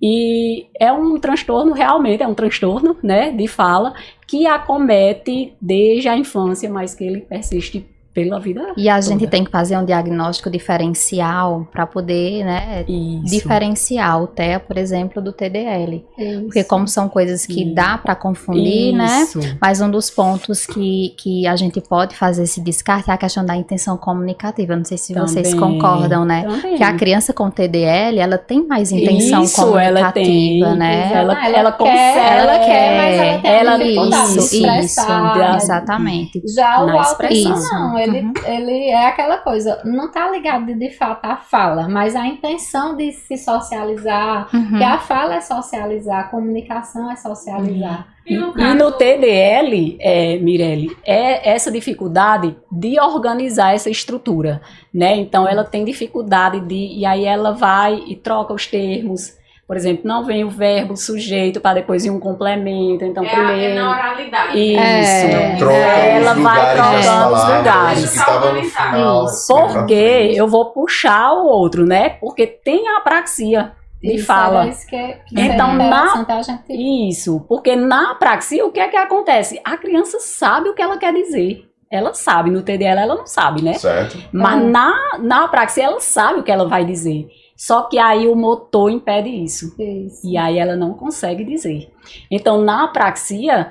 E é um transtorno, realmente, é um transtorno, né, de fala, que acomete desde a infância, mas que ele persiste pela vida E a toda. gente tem que fazer um diagnóstico diferencial para poder, né, Isso. diferenciar o TEA, por exemplo, do TDL. Porque como são coisas que Isso. dá para confundir, né? Isso. Mas um dos pontos que a gente pode fazer esse descarte é a questão da intenção comunicativa. Não sei se vocês Também. concordam, né? Também. Que a criança com TDL, ela tem mais intenção Isso, ela tem. comunicativa, né? Ela consegue. Ela quer, mas ela tem ela- dificuldade de isso, expressar, isso. Exatamente. Já o Na autismo expressão. não, ele é aquela coisa, não tá ligado de fato à fala, mas a intenção de se socializar, Uhum. que a fala é socializar, a comunicação é socializar. E no E caso, no TDL, Mirelle, é essa dificuldade de organizar essa estrutura, né? Então, ela tem dificuldade e aí ela vai e troca os termos. Por exemplo, não vem o verbo sujeito para depois ir um complemento. Então, é primeiro... na oralidade. Isso. É. Troca Ela os vai lugares das trocando os palavras, lugares. o que estava no final. Isso. vem pra Porque frente. eu vou puxar o outro, né? Porque tem a apraxia de Isso fala. era isso que Então, seria interessante a gente... Isso, porque na apraxia, o que é que acontece? A criança sabe o que ela quer dizer. Ela sabe, no TDL ela não sabe, né? Certo? Mas na apraxia ela sabe o que ela vai dizer. Só que aí o motor impede isso. Isso. E aí ela não consegue dizer. Então, na apraxia,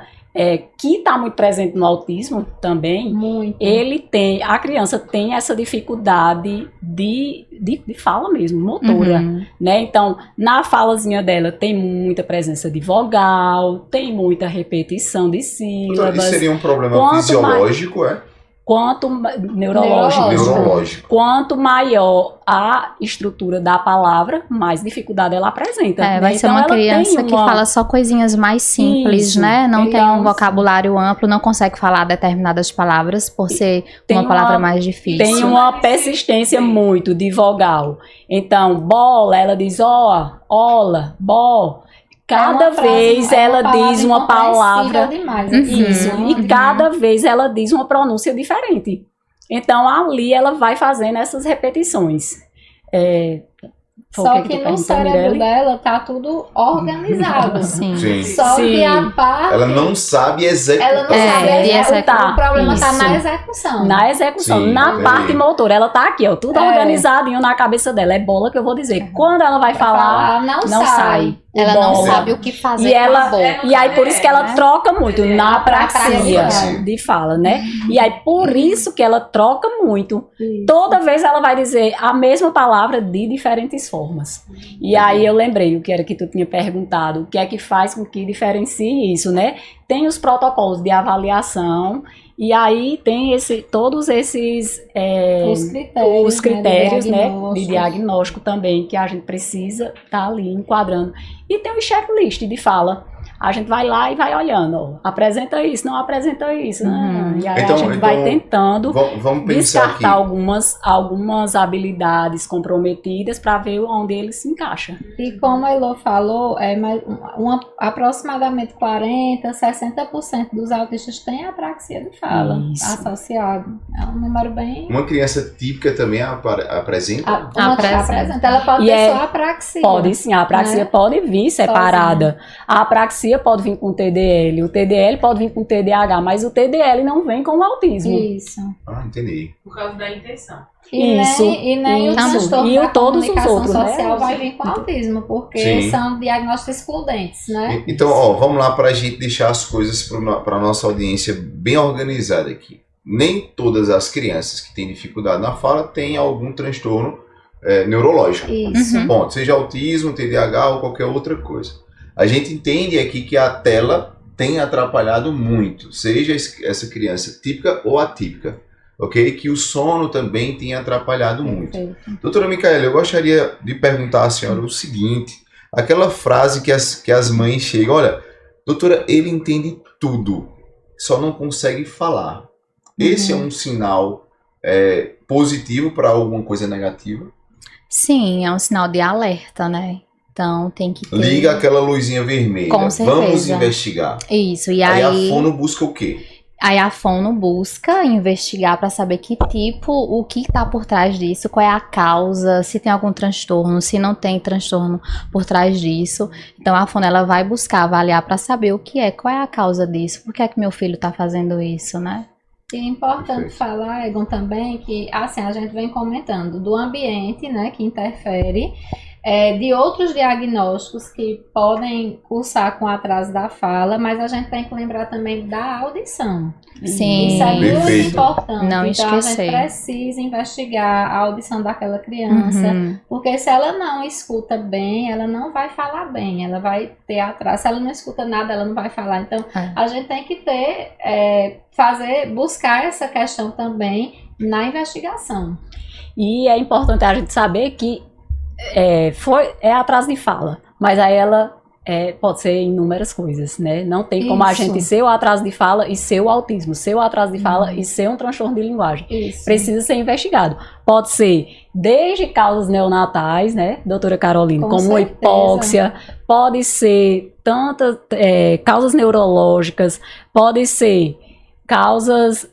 que está muito presente no autismo também, Muito. a criança tem essa dificuldade de fala mesmo, motora, Uhum. né? Então, na falazinha dela tem muita presença de vogal, tem muita repetição de Então, sílabas, isso seria um problema Quanto fisiológico, neurológico. neurológico. Quanto maior a estrutura da palavra, mais dificuldade ela apresenta. né? Vai ser Então, uma ela tem criança que fala só coisinhas mais simples, Isso. né? Não tem Então, um vocabulário amplo, não consegue falar determinadas palavras por ser tem uma palavra uma- mais difícil. Tem uma persistência muito de vogal. Então, bola, ela diz ó, ola, bó. Cada É uma frase- vez é ela diz uma palavra. Demais, Uhum. Isso. E Uhum. cada vez ela diz uma pronúncia diferente. Então, ali ela vai fazendo essas repetições. Foi o Só tu que no perguntou, cérebro Mirelle? dela tá tudo organizado. Sim. Sim. Só Sim. que a parte... Ela não sabe executar. Ela não É, sabe de executar. o problema tá Isso. na execução. Na execução, Sim, na entendi. parte motora, ela tá aqui, ó, tudo É. organizadinho na cabeça dela. É bola que eu vou dizer. Quando ela vai falar, não não sai. Ela não Bola. sabe o que fazer E com ela, a boca. e aí por isso que ela né? troca muito na apraxia apraxia. de fala, né? E aí por isso que ela troca muito. Toda vez ela vai dizer a mesma palavra de diferentes formas. E aí eu lembrei o que era que tu tinha perguntado, o que é que faz com que diferencie isso, né? Tem os protocolos de avaliação e aí tem todos esses os critérios, né, de diagnóstico também que a gente precisa estar ali enquadrando. E tem um checklist de fala. a gente vai lá e vai olhando, ó, apresenta isso, não apresenta isso, e aí Então- a gente vai tentando Vamos pensar aqui. descartar algumas habilidades comprometidas para ver onde ele se encaixa. E como a Elô falou, aproximadamente 40-60% dos autistas têm apraxia de fala Isso. associado. É um número bem... Uma criança típica também apresenta? Apresenta. Ela pode E ter é- só apraxia. Pode sim, a apraxia pode vir separada. A apraxia pode vir com TDL, o TDL pode vir com TDAH, mas o TDL não vem com o autismo. Isso. Ah, entendi. Por causa da intenção. Isso, E nem o isso. transtorno E da todos os comunicação outros, né? social vai vir com autismo, porque Sim. são diagnósticos excludentes, né? Então, ó, vamos lá para a gente deixar as coisas para a nossa audiência bem organizada aqui. Nem todas as crianças que têm dificuldade na fala têm algum transtorno neurológico. Isso. Ponto. Seja autismo, TDAH ou qualquer outra coisa. A gente entende aqui que a tela tem atrapalhado muito, seja essa criança típica ou atípica, ok? Que o sono também tem atrapalhado muito. Perfeito. Doutora Micaela, eu gostaria de perguntar à senhora o seguinte, aquela frase que as mães chegam, olha, doutora, ele entende tudo, só não consegue falar. Esse é um sinal positivo para alguma coisa negativa? Sim, é um sinal de alerta, né? Então tem que ter... Liga aquela luzinha vermelha. Com certeza. Vamos investigar. Isso, e Aí aí... a fono busca o quê? Aí a fono busca investigar para saber que tipo, o que está por trás disso, qual é a causa, se tem algum transtorno, se não tem transtorno por trás disso. Então a fono ela vai buscar avaliar para saber o que é, qual é a causa disso, por que é que meu filho está fazendo isso, né? E é importante Perfeito. falar, Egon, também que assim, a gente vem comentando do ambiente, né, que interfere, de outros diagnósticos que podem cursar com atraso da fala, mas a gente tem que lembrar também da audição. Sim. Isso é muito Perfeito. importante. Não então a esquecer. gente precisa investigar a audição daquela criança, Uhum. porque se ela não escuta bem, ela não vai falar bem, ela vai ter atraso. Se ela não escuta nada, ela não vai falar. Então a gente tem que ter, buscar essa questão também na investigação. E é importante a gente saber que é atraso de fala, mas aí ela pode ser inúmeras coisas, né? Não tem como a Isso. gente ser o atraso de fala e ser o autismo, ser o atraso de fala e ser um transtorno de linguagem. Isso. Precisa ser investigado. Pode ser desde causas neonatais, né, doutora Carolina, Com como certeza. hipóxia, pode ser tantas causas neurológicas, pode ser causas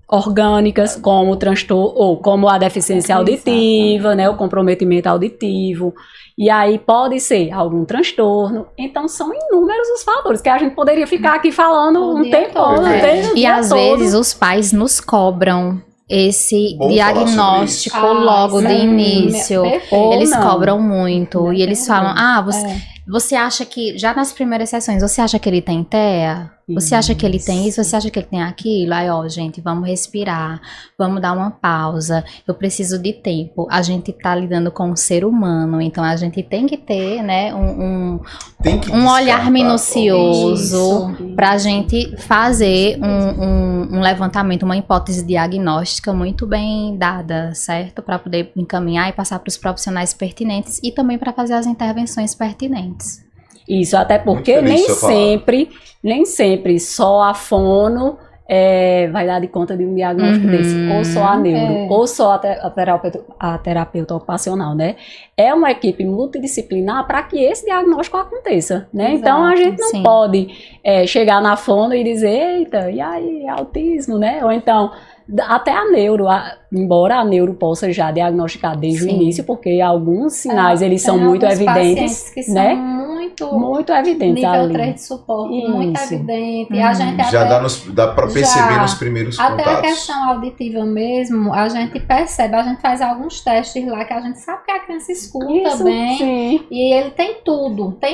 orgânicas, como o transtorno, ou como a deficiência auditiva, né, o comprometimento auditivo, e aí pode ser algum transtorno. Então são inúmeros os fatores que a gente poderia ficar aqui falando O um dia tempo todo, todo, né? desde o E dia às todo. vezes os pais nos cobram esse Vamos falar sobre diagnóstico isso. logo de Sim, início. perfeito. Ou Eles não. cobram muito Não e eles tem falam, dúvida. você acha que, já nas primeiras sessões, você acha que ele tem TEA? Você acha que ele tem isso? Você acha que ele tem aquilo? Aí, ó, gente, vamos respirar, vamos dar uma pausa. Eu preciso de tempo. A gente tá lidando com um ser humano, então a gente tem que ter, né, Tem que um olhar descartar, minucioso Isso. para a gente fazer um levantamento, uma hipótese diagnóstica muito bem dada, certo? Para poder encaminhar e passar para os profissionais pertinentes e também para fazer as intervenções pertinentes. Isso, até porque Muito feliz sua nem sempre só a fono vai dar de conta de um diagnóstico Uhum. desse, ou só a neuro, É. ou só a terapeuta ocupacional, né? É uma equipe multidisciplinar para que esse diagnóstico aconteça, né? Exato, Então a gente não sim. pode chegar na fono e dizer, eita, e aí, autismo, né? Ou então, até a neuro, embora a neuro possa já diagnosticar desde o Sim. início, porque alguns sinais eles são Tem muito alguns evidentes, pacientes que né? são Muito evidentes nível ali. 3 de suporte, muito Isso. evidente. Uhum. A gente Já até, dá para perceber Já. nos primeiros até a contatos. questão auditiva mesmo, a gente percebe, a gente faz alguns testes lá que a gente sabe que a criança escuta Isso, bem. sim. E ele tem tudo, a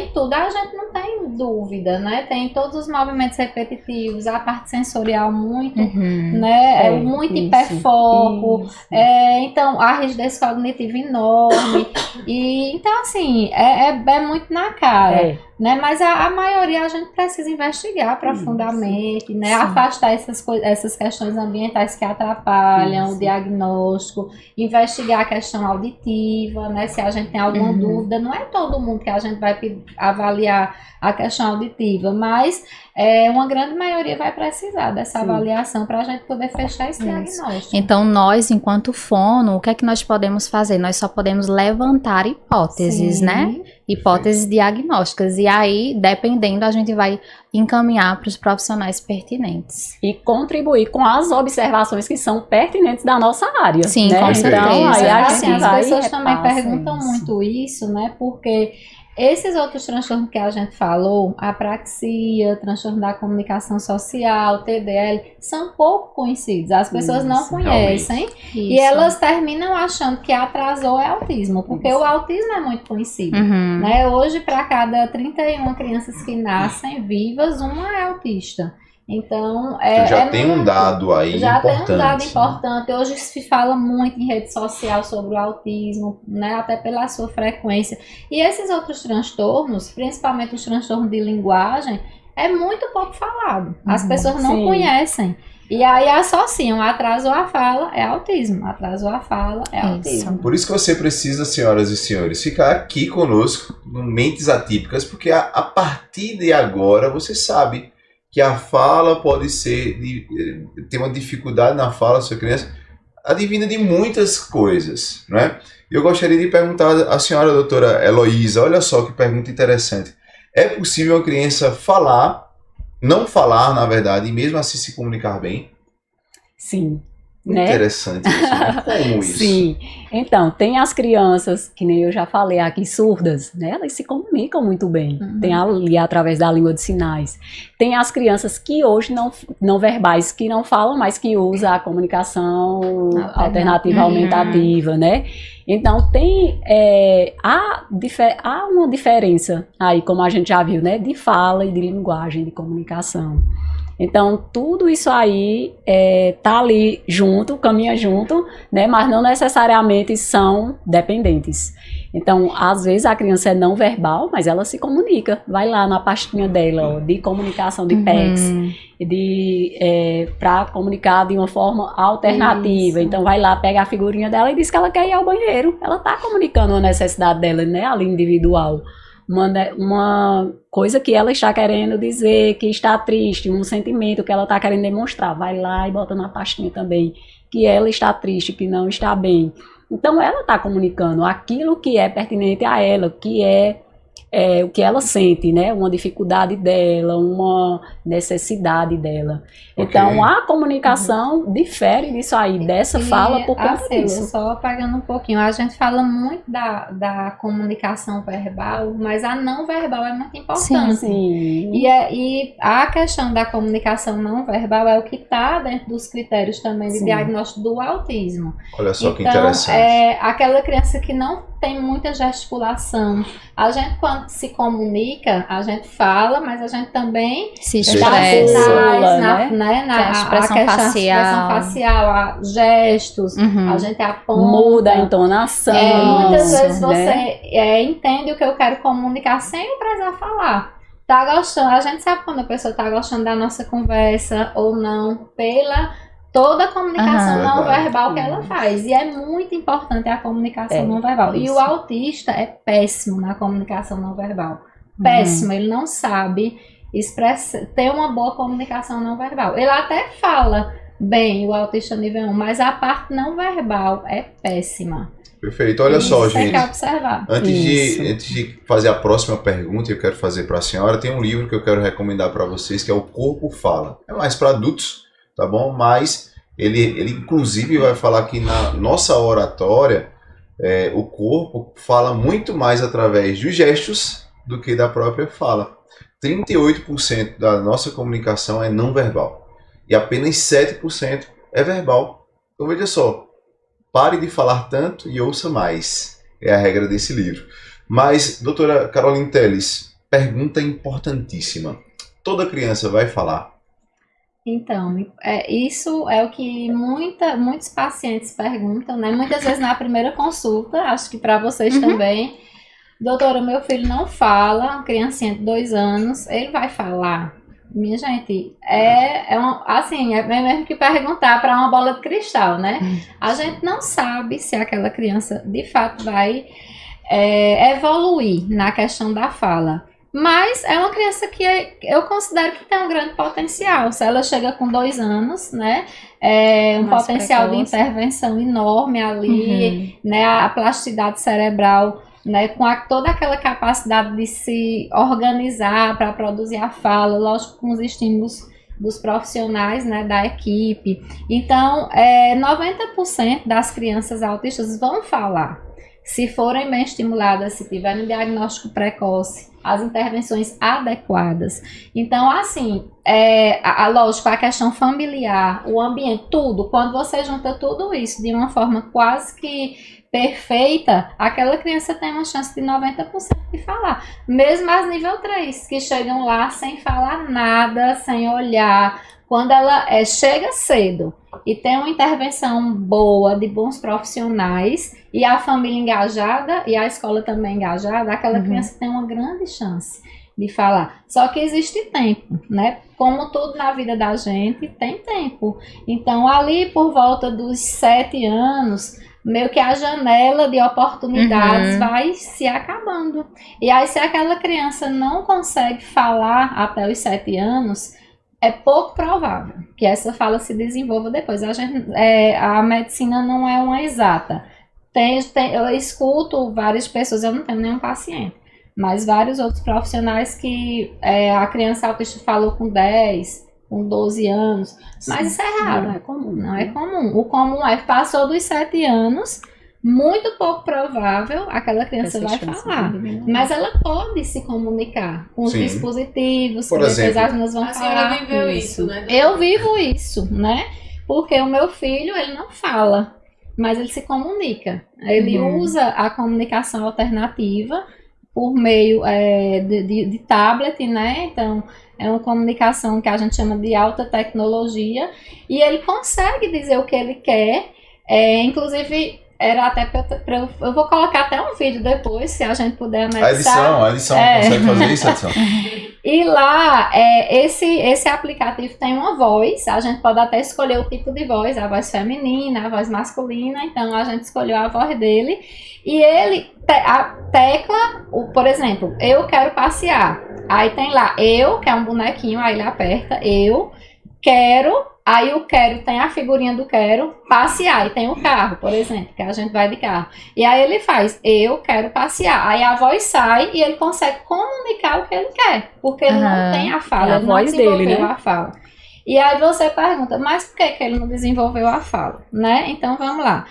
gente não tem dúvida, né? Tem todos os movimentos repetitivos, a parte sensorial muito, Uhum. né? Muito isso, hiperfoco. isso. Então, a rigidez cognitiva enorme. E, então, assim, é muito na cara. né? Mas a maioria a gente precisa investigar profundamente, né? Afastar essas questões ambientais que atrapalham o diagnóstico, investigar a questão auditiva, né? Se a gente tem alguma dúvida, não é todo mundo que a gente vai avaliar a questão auditiva, mas uma grande maioria vai precisar dessa avaliação para a gente poder fechar esse diagnóstico. Então, nós, enquanto fono, o que é que nós podemos fazer? Nós só podemos levantar hipóteses, né? Hipóteses diagnósticas. E aí, dependendo, a gente vai encaminhar para os profissionais pertinentes. E contribuir com as observações que são pertinentes da nossa área. Sim, né? com certeza. Então, aí a Assim, gente as vai pessoas também repassa perguntam isso. muito isso, né? Porque esses outros transtornos que a gente falou, apraxia, transtorno da comunicação social, TDL, são pouco conhecidos. As pessoas não conhecem e elas terminam achando que atrasou é autismo, porque o autismo é muito conhecido. Né? Hoje, para cada 31 crianças que nascem vivas, uma é autista. Então, já tem um dado aí já importante. tem um dado importante. Hoje se fala muito em rede social sobre o autismo, né, até pela sua frequência. E esses outros transtornos, principalmente os transtornos de linguagem, é muito pouco falado. As pessoas não conhecem. E aí associam atraso à fala é autismo, atraso à fala é autismo. Por isso que você precisa, senhoras e senhores, ficar aqui conosco no Mentes Atípicas, porque a partir de agora você sabe que a fala pode ser, ter uma dificuldade na fala da sua criança, advinda de muitas coisas, não é? Eu gostaria de perguntar à senhora doutora Heloísa, olha só que pergunta interessante. É possível uma criança falar, não falar, na verdade, e mesmo assim se comunicar bem? Sim. Né? Interessante isso, né? Como isso? Sim, então, tem as crianças, que nem eu já falei aqui, surdas, né? Elas se comunicam muito bem, tem ali através da língua de sinais. Tem as crianças que hoje não verbais, que não falam, mas que usam a comunicação alternativa aumentativa, né? Então, há uma diferença aí, como a gente já viu, né? De fala e de linguagem, de comunicação. Então, tudo isso aí tá ali junto, caminha junto, né? Mas não necessariamente são dependentes. Então, às vezes a criança é não verbal, mas ela se comunica. Vai lá na pastinha dela, ó, de comunicação de PECs, para comunicar de uma forma alternativa. Isso. Então, vai lá, pega a figurinha dela e diz que ela quer ir ao banheiro. Ela tá comunicando a necessidade dela, né? Ali individual. Uma coisa que ela está querendo dizer, que está triste, um sentimento que ela está querendo demonstrar, vai lá e bota na pastinha também, que ela está triste, que não está bem. Então ela está comunicando aquilo que é pertinente a ela, que é o que ela sente, né? Uma dificuldade dela, uma necessidade dela. Okay. Então, a comunicação difere disso aí, dessa fala por conta disso. Só pegando um pouquinho, a gente fala muito da comunicação verbal, mas a não verbal é muito importante. Sim. E a questão da comunicação não verbal é o que está dentro dos critérios também de diagnóstico do autismo. Olha só então, que interessante. Aquela criança que não tem muita gesticulação. A gente, quando se comunica, a gente fala, mas a gente também se expressa, né? A expressão facial, gestos, a gente aponta. Muda a entonação. Muitas vezes você entende o que eu quero comunicar sem precisar falar. Tá gostando? A gente sabe quando a pessoa tá gostando da nossa conversa ou não, pela toda a comunicação não verbal que ela faz. E é muito importante a comunicação não verbal. Isso. E o autista é péssimo na comunicação não verbal. Péssimo. Ele não sabe ter uma boa comunicação não verbal. Ele até fala bem, o autista nível 1, mas a parte não verbal é péssima. Perfeito. Olha só, gente. Tem que observar. Antes de fazer a próxima pergunta, eu quero fazer para a senhora, tem um livro que eu quero recomendar para vocês, que é O Corpo Fala. É mais para adultos, tá bom? Mas ele inclusive vai falar que na nossa oratória, o corpo fala muito mais através dos gestos do que da própria fala. 38% da nossa comunicação é não verbal e apenas 7% é verbal. Então veja só, pare de falar tanto e ouça mais. É a regra desse livro. Mas, doutora Caroline Telles, pergunta importantíssima. Toda criança vai falar? Então, isso é o que muitos pacientes perguntam, né? Muitas vezes na primeira consulta, acho que para vocês também. doutora, meu filho não fala, uma criancinha de 2 anos, ele vai falar? Minha gente, assim, é mesmo que perguntar para uma bola de cristal, né? A gente não sabe se aquela criança de fato vai evoluir na questão da fala. Mas é uma criança que eu considero que tem um grande potencial. Se ela chega com 2 anos, né? Um Mais potencial de precoce. intervenção enorme ali, né? A plasticidade cerebral, né, com toda aquela capacidade de se organizar para produzir a fala, lógico, com os estímulos dos profissionais, né, da equipe. Então, 90% das crianças autistas vão falar, se forem bem estimuladas, se tiverem um diagnóstico precoce, as intervenções adequadas. Então, assim, lógico, a questão familiar, o ambiente, tudo, quando você junta tudo isso de uma forma quase que perfeita, aquela criança tem uma chance de 90% de falar. Mesmo as nível 3, que chegam lá sem falar nada, sem olhar. Quando ela chega cedo e tem uma intervenção boa, de bons profissionais, e a família engajada, e a escola também engajada, aquela criança tem uma grande chance de falar. Só que existe tempo, né? Como tudo na vida da gente, tem tempo. Então, ali por volta dos 7 anos, meio que a janela de oportunidades vai se acabando. E aí, se aquela criança não consegue falar até os 7 anos, é pouco provável que essa fala se desenvolva depois. A medicina não é uma exata. Eu escuto várias pessoas, eu não tenho nenhum paciente, mas vários outros profissionais que a criança autista falou com 10, com 12 anos, mas isso é raro. Não é comum. Não é comum. O comum passou dos 7 anos, muito pouco provável aquela criança vai falar. Mas ela pode se comunicar com os Sim. dispositivos, Por que depois exemplo. as meninas vão A senhora falar. viveu isso, né? Eu vivo isso, né? Porque o meu filho, ele não fala, mas ele se comunica. Ele usa a comunicação alternativa por meio de tablet, né? Então, é uma comunicação que a gente chama de alta tecnologia, e ele consegue dizer o que ele quer, inclusive era até eu vou colocar até um vídeo depois, se a gente puder anexar. A edição consegue fazer isso, edição? E lá, esse aplicativo tem uma voz, a gente pode até escolher o tipo de voz, a voz feminina, a voz masculina, então a gente escolheu a voz dele, e ele, a tecla, por exemplo, eu quero passear, aí tem lá, eu, que é um bonequinho, aí ele aperta, eu quero, aí o quero tem a figurinha do quero, passear, e tem o carro, por exemplo, que a gente vai de carro. E aí ele faz, eu quero passear. Aí a voz sai e ele consegue comunicar o que ele quer, porque ele não tem a fala, ele não desenvolveu a fala. E aí você pergunta, mas por que ele não desenvolveu a fala, né? Então vamos lá.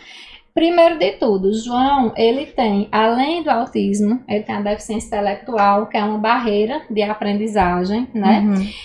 Primeiro de tudo, João, ele tem, além do autismo, ele tem a deficiência intelectual, que é uma barreira de aprendizagem, né?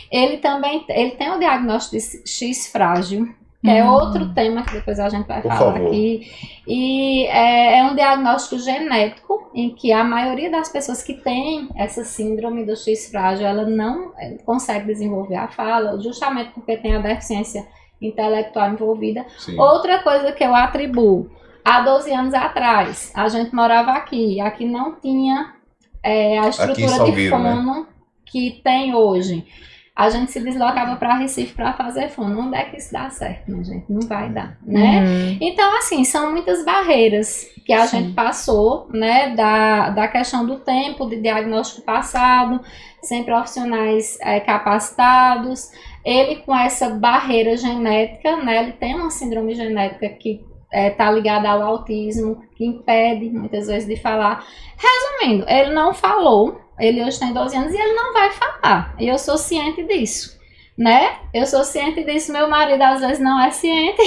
Ele tem o diagnóstico de X frágil, que é outro tema que depois a gente vai falar aqui. E é um diagnóstico genético, em que a maioria das pessoas que tem essa síndrome do X frágil, ela não consegue desenvolver a fala, justamente porque tem a deficiência intelectual envolvida. Sim. Outra coisa que eu atribuo, há 12 anos atrás, a gente morava aqui não tinha a estrutura de fono, né, que tem hoje. A gente se deslocava para Recife para fazer fono. Onde é que isso dá certo, minha gente? Não vai dar, né? Então, assim, são muitas barreiras que a gente passou, né, da questão do tempo de diagnóstico passado, sem profissionais capacitados. Ele, com essa barreira genética, né, ele tem uma síndrome genética que está ligada ao autismo, que impede muitas vezes de falar. Resumindo, ele não falou, ele hoje tem 12 anos e ele não vai falar, e eu sou ciente disso, né? Eu sou ciente disso, meu marido às vezes não é ciente,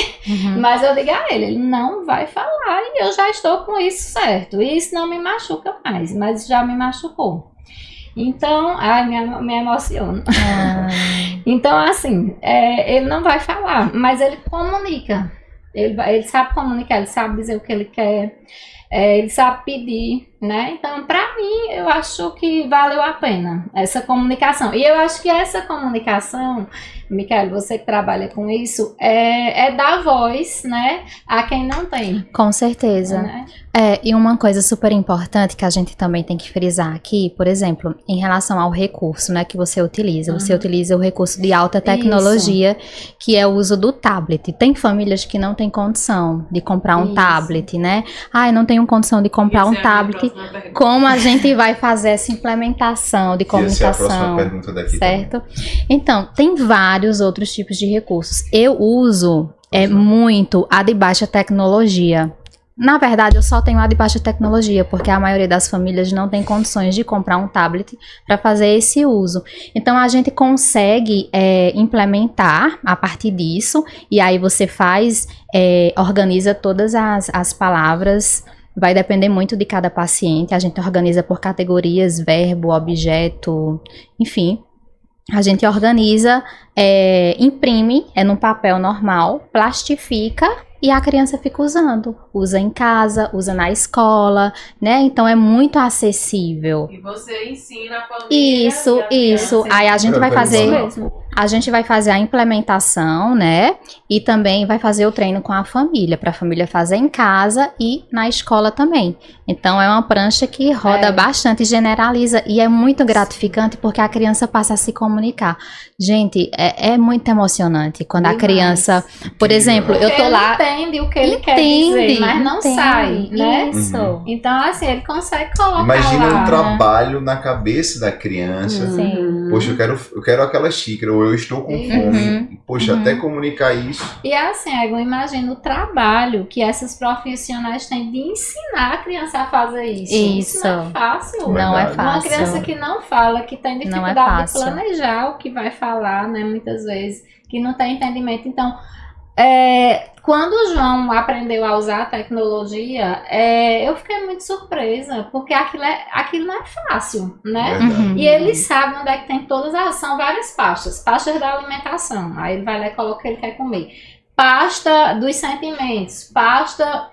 mas eu digo a ele não vai falar, e eu já estou com isso certo, e isso não me machuca mais, mas já me machucou. Então, me emociono. Então, assim, ele não vai falar, mas ele comunica. Ele sabe comunicar, ele sabe dizer o que ele quer. ele sabe pedir, né? Então, para mim, eu acho que valeu a pena essa comunicação. E eu acho que essa comunicação, Micaela, você que trabalha com isso, é dar voz, né, a quem não tem. Com certeza. Né? E uma coisa super importante que a gente também tem que frisar aqui, por exemplo, em relação ao recurso, né, que você utiliza. Você utiliza o recurso de alta tecnologia, que é o uso do tablet. Tem famílias que não têm condição de comprar um tablet, né? Eu não tenho condição de comprar um tablet. Como a gente vai fazer essa implementação de comunicação? Essa é a próxima pergunta daqui. Certo? Também. Então, tem vários outros tipos de recursos. Eu uso muito a de baixa tecnologia. Na verdade, eu só tenho a de baixa tecnologia, porque a maioria das famílias não tem condições de comprar um tablet para fazer esse uso. Então, a gente consegue implementar a partir disso, e aí você organiza todas as palavras. Vai depender muito de cada paciente. A gente organiza por categorias, verbo, objeto, enfim. A gente organiza, imprime, num papel normal, plastifica e a criança fica usando. Usa em casa, usa na escola, né? Então é muito acessível. E você ensina a família. Isso. Aí a gente vai fazer... A gente vai fazer a implementação, né? E também vai fazer o treino com a família, para a família fazer em casa e na escola também. Então é uma prancha que roda bastante, generaliza, e é muito gratificante porque a criança passa a se comunicar. Gente, é muito emocionante quando a criança, por exemplo, eu tô lá, entende o que ele quer dizer, mas não sai, né? Isso. Então assim, ele consegue colocar Imagina lá, um trabalho na cabeça da criança. Sim. Poxa, eu quero aquela xícara, ou eu estou com fome. Poxa, até comunicar isso. E assim, eu imagino o trabalho que essas profissionais têm de ensinar a criança a fazer isso. Isso não é fácil. Não é Uma fácil. criança que não fala, que tem dificuldade de planejar o que vai falar, né? Muitas vezes, que não tem entendimento. Então, quando o João aprendeu a usar a tecnologia, eu fiquei muito surpresa, porque aquilo não é fácil, né? E ele sabe onde é que tem são várias pastas da alimentação, aí ele vai lá e coloca o que ele quer comer. Pasta dos sentimentos,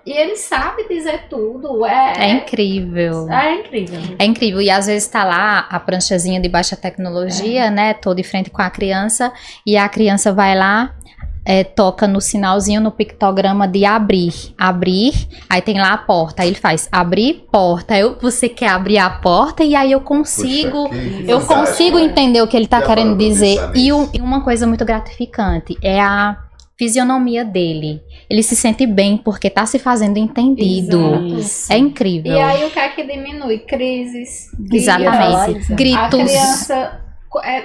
e ele sabe dizer tudo. É incrível. É incrível. É incrível. E às vezes tá lá a pranchazinha de baixa tecnologia, né? Tô de frente com a criança, e a criança vai lá, toca no sinalzinho, no pictograma de abrir, aí tem lá a porta, aí ele faz abrir porta, você quer abrir a porta, e aí eu consigo entender o que ele tá querendo dizer. E uma coisa muito gratificante é a fisionomia dele. Ele se sente bem porque tá se fazendo entendido. Exato. É incrível. E aí o que é que diminui? Crises. Exatamente. Gritos. A criança,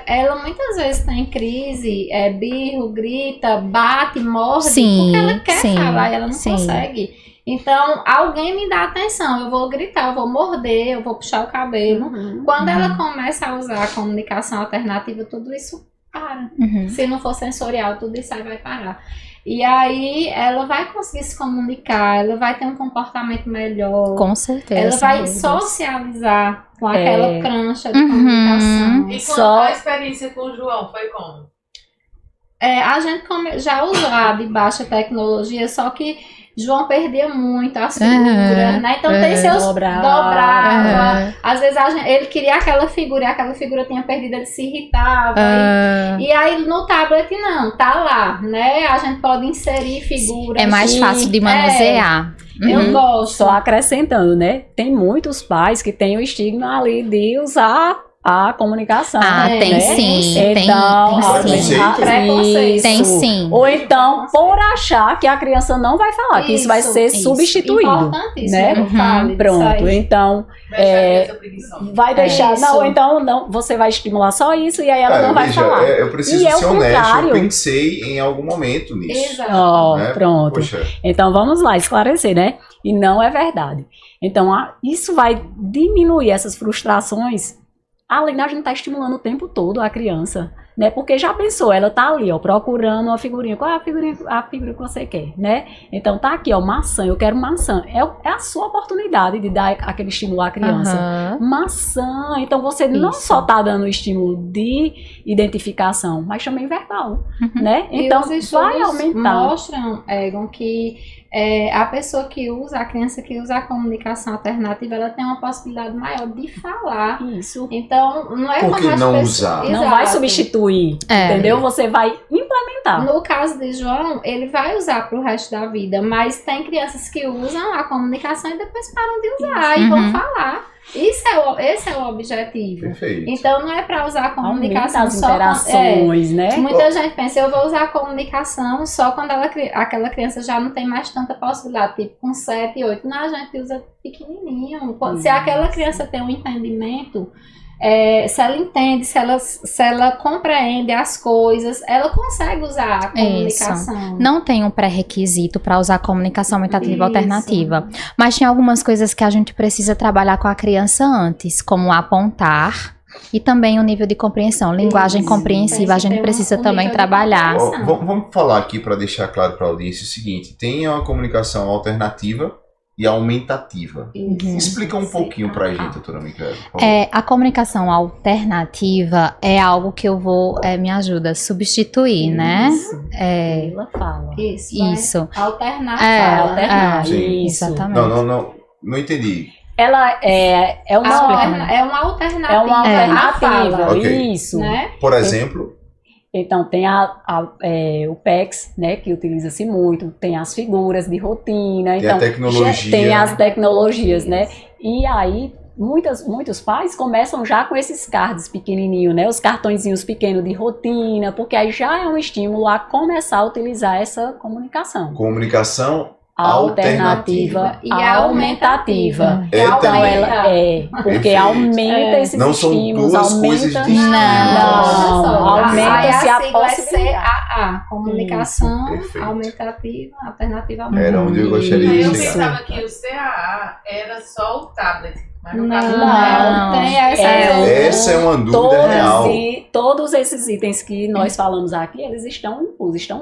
ela muitas vezes tem crise, birro, grita, bate, morde, porque ela quer falar e ela não consegue. Então, alguém me dá atenção, eu vou gritar, eu vou morder, eu vou puxar o cabelo. Quando ela começa a usar a comunicação alternativa, tudo isso para. Se não for sensorial, tudo isso aí vai parar. E aí ela vai conseguir se comunicar, ela vai ter um comportamento melhor. Com certeza. Ela vai socializar com aquela prancha de comunicação. E a experiência com o João foi como? A gente já usou a de baixa tecnologia, só que João perdia muito as figuras, né? Então tem seus dobrava. Às vezes ele queria aquela figura e aquela figura tinha perdido, ele se irritava. E aí no tablet não, tá lá, né? A gente pode inserir figuras. É mais fácil de manusear. Eu gosto. Só acrescentando, né? Tem muitos pais que têm o estigma ali de usar a comunicação. Tem sim. Então, preconceito. Tem sim. Ou então, por achar que a criança não vai falar, que isso vai ser substituído. Né? Pronto, então vai deixar. Não, então não, você vai estimular só isso e aí ela não vai falar. Eu preciso ser honesto, eu pensei em algum momento nisso. Exato. Né? Pronto. Poxa. Então vamos lá, esclarecer, né? E não é verdade. Então, isso vai diminuir essas frustrações. Além da gente estar estimulando o tempo todo a criança, né? Porque já pensou, ela tá ali, ó, procurando uma figurinha. Qual é a figura que você quer, né? Então tá aqui, ó, maçã, eu quero maçã. É a sua oportunidade de dar aquele estímulo à criança. Maçã, então você não só tá dando estímulo de identificação, mas também verbal, né? Então e os vai aumentar. Mostram, Egon, que a pessoa que usa, a criança que usa a comunicação alternativa, ela tem uma possibilidade maior de falar. Isso. Então, não é Por como que as não pessoas... usar? Não vai Exato. substituir, entendeu? Você vai implementar. No caso de João, ele vai usar pro resto da vida, mas tem crianças que usam a comunicação e depois param de usar e vão falar. Esse é o objetivo. Perfeito. Então não é para usar a comunicação Aumenta as só interações, né? Muita gente pensa, eu vou usar a comunicação só quando aquela criança já não tem mais tanta possibilidade, tipo com 7, 8. Não, a gente usa pequenininho. Se aquela criança tem um entendimento, se ela entende, se ela compreende as coisas, ela consegue usar a comunicação. Não tem um pré-requisito para usar a comunicação aumentativa Isso. alternativa, mas tem algumas coisas que a gente precisa trabalhar com a criança antes, como apontar e também o nível de compreensão, linguagem Isso. compreensiva, a gente Tem precisa um também nível de trabalhar. compreensão. Vamos falar aqui para deixar claro para a audiência o seguinte: tem uma comunicação alternativa e aumentativa. Explica um pouquinho para a gente, doutora Micaela. por favor. A comunicação alternativa é algo que eu vou, me ajuda, substituir, né? Ela fala. Isso. Alternar. Alternar. Sim. Isso. Exatamente. Não entendi. Ela é uma É uma alternativa. É uma alternativa, à fala, Ok. isso. né? Por exemplo, Então, tem o PEX, né, que utiliza-se muito, tem as figuras de rotina. Tem Então, a tecnologia. Tem as tecnologias, né? E aí, muitos pais começam já com esses cards pequenininhos, né? Os cartõezinhos pequenos de rotina, porque aí já é um estímulo a começar a utilizar essa comunicação. comunicação Alternativa E aumentativa. É Então, também. ela porque Perfeito. aumenta esses Não são estímulos, duas coisas aumenta... distintas. Não, aumenta-se a sigla é possibilidade. CAA, comunicação Perfeito. aumentativa, alternativa. Era onde eu gostaria de Eu chegar. pensava que o CAA era só o tablet, mas no Não, caso Não. tem essa. Essa é uma dúvida real. Todos esses itens que nós falamos aqui, eles estão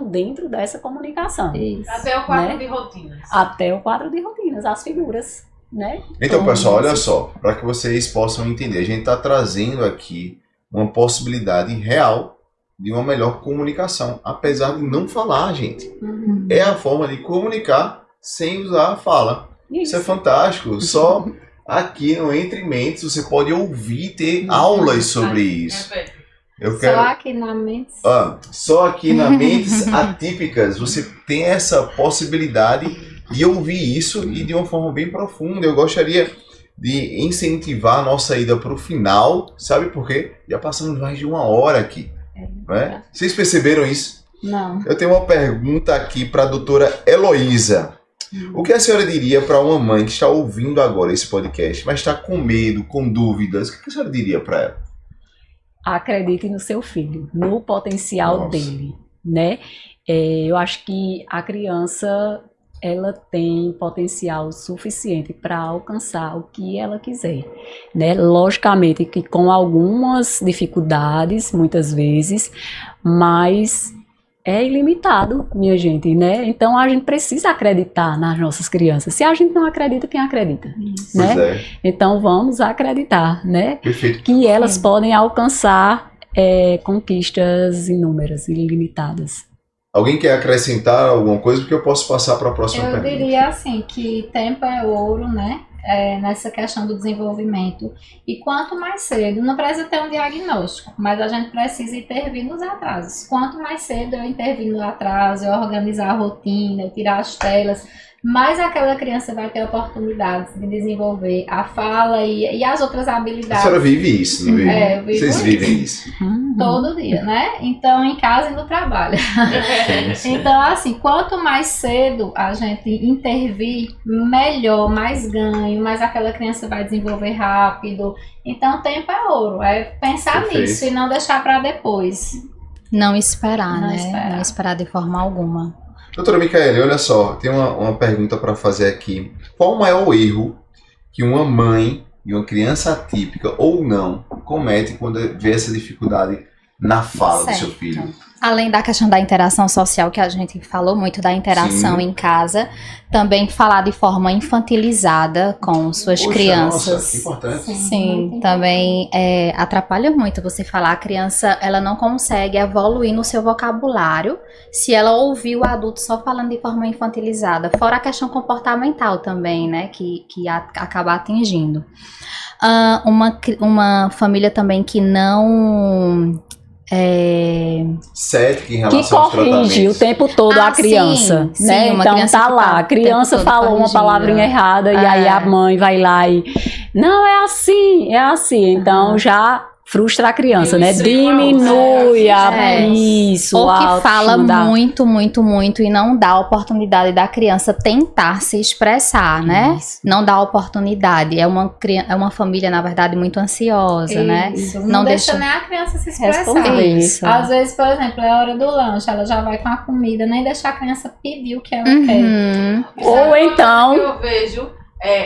dentro dessa comunicação. Isso. Até o quadro né? de rotinas. Até o quadro de rotinas, as figuras, né? Então, pessoal, olha só, para que vocês possam entender, a gente está trazendo aqui uma possibilidade real de uma melhor comunicação, apesar de não falar, gente. Uhum. É a forma de comunicar sem usar a fala. Isso é fantástico. Só aqui no Entre Mentes você pode ouvir e ter aulas sobre isso. Repete. Eu quero. Só aqui na mente. Só aqui na Mentes Atípicas você tem essa possibilidade de ouvir isso e de uma forma bem profunda. Eu gostaria de incentivar a nossa ida para o final, sabe por quê? Já passamos mais de 1 hora aqui. Né? Vocês perceberam isso? Não. Eu tenho uma pergunta aqui para a doutora Heloísa. O que a senhora diria para uma mãe que está ouvindo agora esse podcast, mas está com medo, com dúvidas? O que a senhora diria para ela? Acredite no seu filho, no potencial Nossa. dele, né? Eu acho que a criança, ela tem potencial suficiente para alcançar o que ela quiser, né? Logicamente que com algumas dificuldades, muitas vezes, mas é ilimitado, minha gente, né? Então a gente precisa acreditar nas nossas crianças. Se a gente não acredita, quem acredita? Pois Né? é, Então vamos acreditar, né? perfeito. Que elas podem alcançar conquistas inúmeras e ilimitadas. Alguém quer acrescentar alguma coisa? Porque eu posso passar para a próxima Eu pergunta. diria assim, que tempo é ouro, né? Nessa questão do desenvolvimento. E quanto mais cedo, não precisa ter um diagnóstico, mas a gente precisa intervir nos atrasos. Quanto mais cedo eu intervir no atraso, eu organizar a rotina, eu tirar as telas, mais aquela criança vai ter oportunidades de desenvolver a fala e as outras A habilidades. senhora vive isso, não vive? Eu vivo Vocês isso. vivem isso. Todo dia, né? Então, em casa e no trabalho. Então, assim, quanto mais cedo a gente intervir, melhor, mais ganho, mais aquela criança vai desenvolver rápido. Então, tempo é ouro, é pensar Perfeito. nisso e não deixar para depois. Não esperar, Não né? esperar. Não esperar de forma alguma. Doutora Micaela, olha só, tem uma pergunta para fazer aqui. Qual o maior erro que uma mãe de uma criança atípica ou não comete quando vê essa dificuldade na fala do seu filho? Além da questão da interação social, que a gente falou muito da interação Sim. em casa, também falar de forma infantilizada com suas Poxa, crianças. Nossa, que importante. Sim, também atrapalha muito você falar. A criança, ela não consegue evoluir no seu vocabulário se ela ouvir o adulto só falando de forma infantilizada. Fora a questão comportamental também, né, que acaba atingindo. Uma família também que não... Cética em Que relação aos corrige tratamentos. o tempo todo a criança, sim, né? uma Então criança tá que lá, tá a criança o tempo todo falou uma corrigindo. palavrinha errada e aí a mãe vai lá e não, é assim, então já frustra a criança, né? Diminui isso, Ou a que fala autoestima da- muito, muito, muito e não dá a oportunidade da criança tentar se expressar, né? Isso. Não dá oportunidade. É uma família, na verdade, muito ansiosa, né? Isso. Não Não deixa deixa nem a criança se expressar. Responder isso. Às vezes, por exemplo, é hora do lanche, ela já vai com a comida, nem deixar a criança pedir o que ela quer. Uhum. Ou Sabe uma então- coisa que eu vejo,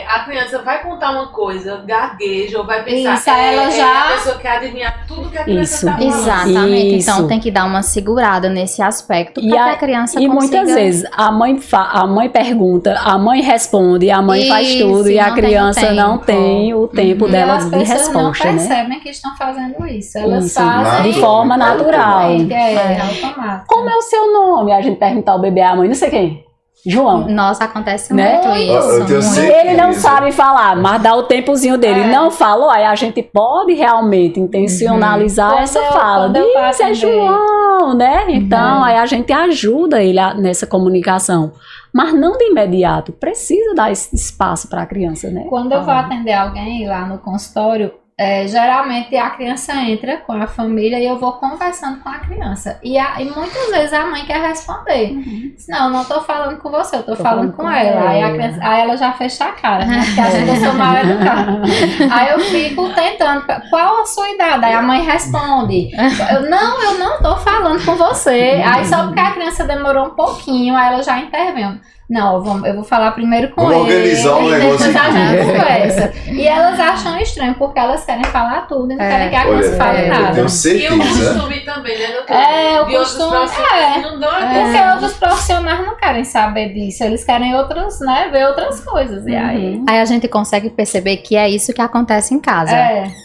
a criança vai contar uma coisa, gagueja, ou vai pensar Isso, aí ela já- a pessoa quer adivinhar tudo que a criança Isso. está falando. Exatamente. Isso. Então tem que dar uma segurada nesse aspecto E para que a- a criança E consiga... muitas vezes a mãe pergunta, a mãe responde, a mãe faz Isso, tudo e a não tem o criança não tempo. tem o tempo E dela as de pessoas resposta, não né? percebem que estão fazendo isso. Elas Isso, fazem de forma natural. automático. Como é o seu nome? A gente perguntar ao bebê, a mãe, não sei quem. João. Nossa, acontece Né? muito isso. Eu tenho muito. certeza. Ele não sabe falar, mas dá o tempozinho dele. É. Não falou, aí a gente pode realmente intencionalizar Quando essa eu- fala. quando eu Diz, é atender. João, né? Então, aí a gente ajuda ele nessa comunicação. Mas não de imediato. Precisa dar esse espaço para a criança, né? Quando eu vou atender alguém lá no consultório, geralmente a criança entra com a família e eu vou conversando com a criança. E muitas vezes a mãe quer responder. Não, eu não tô falando com você, eu tô falando com ela. Aí ela já fecha a cara, né? Porque acha que eu sou mal educada. Aí eu fico tentando, qual a sua idade? Aí a mãe responde, eu não tô falando com você. Aí só porque a criança demorou um pouquinho, aí ela já intervém. Não, eu vou falar primeiro com Vamos ele. organizar um negócio depois a aqui. gente conversa. E elas acham estranho, porque elas querem falar tudo e não querem que a criança Olha, fale eu nada. tenho E o certeza. costume também, né, doutor? O De outros costume profissionais não dão a Porque outros profissionais não querem saber disso, eles querem outros, né, ver outras coisas. E aí. Aí a gente consegue perceber que é isso que acontece em casa,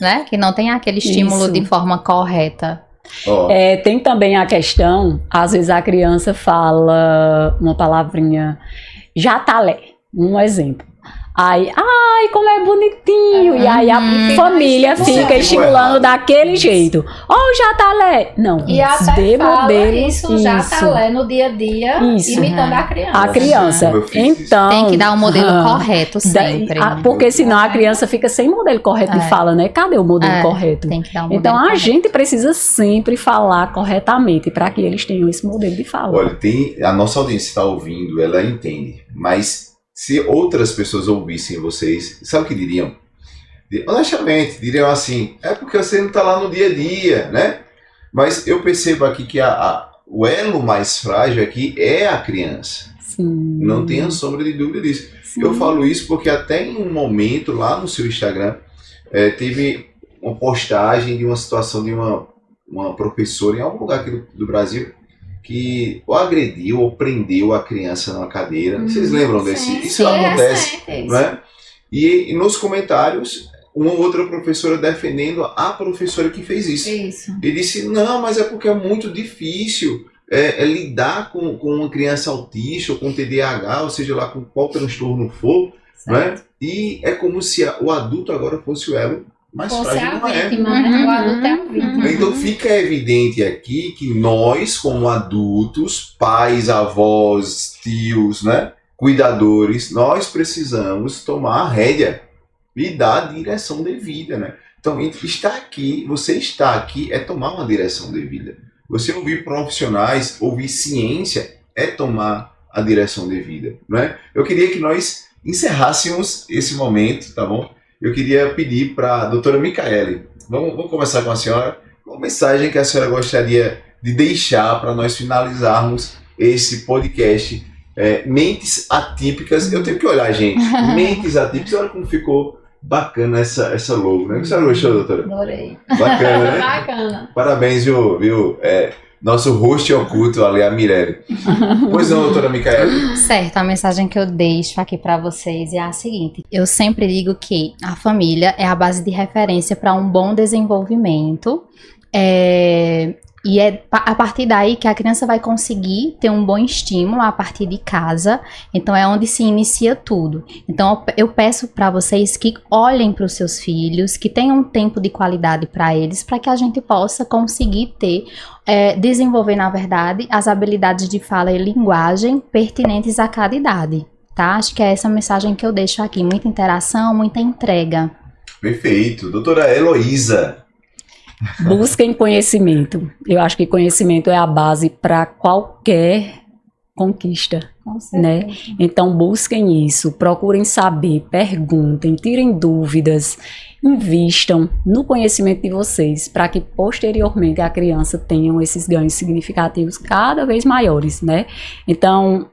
né? Que não tem aquele estímulo Isso. de forma correta. Ó, Tem também a questão, às vezes a criança fala uma palavrinha, jatalé, um exemplo. Aí, ai, como é bonitinho. E aí a família fica estimulando daquele jeito. Ó, o jatalé. Não, E até dê fala modelo. isso já tá lá no dia a dia, Isso. imitando a criança. A criança. Como eu fiz isso. Então, Tem que dar o modelo correto daí- sempre. porque senão a criança fica sem modelo correto de fala, né? Cadê o modelo correto? Tem que dar o modelo Então a correto. gente precisa sempre falar corretamente para que eles tenham esse modelo de fala. Olha, a nossa audiência está ouvindo, ela entende, mas se outras pessoas ouvissem vocês, sabe o que diriam? Honestamente, diriam assim, é porque você não está lá no dia a dia, né? Mas eu percebo aqui que o elo mais frágil aqui é a criança. Sim. Não tenha sombra de dúvida disso. Sim. Eu falo isso porque até em um momento lá no seu Instagram teve uma postagem de uma situação de uma professora em algum lugar aqui do Brasil que ou agrediu ou prendeu a criança numa cadeira. Vocês lembram desse? Isso acontece, não é? E nos comentários, uma outra professora defendendo a professora que fez isso. Isso. E disse, não, mas é porque é muito difícil lidar com uma criança autista ou com TDAH, ou seja lá com qual transtorno for, não é? E é como se o adulto agora fosse o elo mais Fosse frágil, a não é? vítima, né? O adulto é a vítima. Então fica evidente aqui que nós, como adultos, pais, avós, tios, né, cuidadores, nós precisamos tomar a rédea e dar a direção devida, né? Então, você está aqui é tomar uma direção devida. Você ouvir profissionais, ouvir ciência é tomar a direção devida, né? Eu queria que nós encerrássemos esse momento, tá bom? Eu queria pedir para a doutora Micaele, vamos começar com a senhora, uma mensagem que a senhora gostaria de deixar para nós finalizarmos esse podcast. Mentes atípicas, eu tenho que olhar, gente, mentes atípicas, olha como ficou bacana essa logo, né? O que a senhora gostou, doutora? Adorei. Bacana, né? Bacana. Parabéns, viu? nosso host oculto ali, a Mirelle. Pois não, doutora Micaele? Certo, a mensagem que eu deixo aqui para vocês é a seguinte: eu sempre digo que a família é a base de referência para um bom desenvolvimento. E é a partir daí que a criança vai conseguir ter um bom estímulo a partir de casa. Então é onde se inicia tudo. Então eu peço para vocês que olhem para os seus filhos, que tenham um tempo de qualidade para eles, para que a gente possa conseguir desenvolver, na verdade, as habilidades de fala e linguagem pertinentes a cada idade. Tá? Acho que é essa mensagem que eu deixo aqui. Muita interação, muita entrega. Perfeito. Doutora Heloísa. Busquem conhecimento. Eu acho que conhecimento é a base para qualquer conquista, Com certeza. né? Então busquem isso, procurem saber, perguntem, tirem dúvidas, invistam no conhecimento de vocês para que posteriormente a criança tenha esses ganhos significativos cada vez maiores, né? Então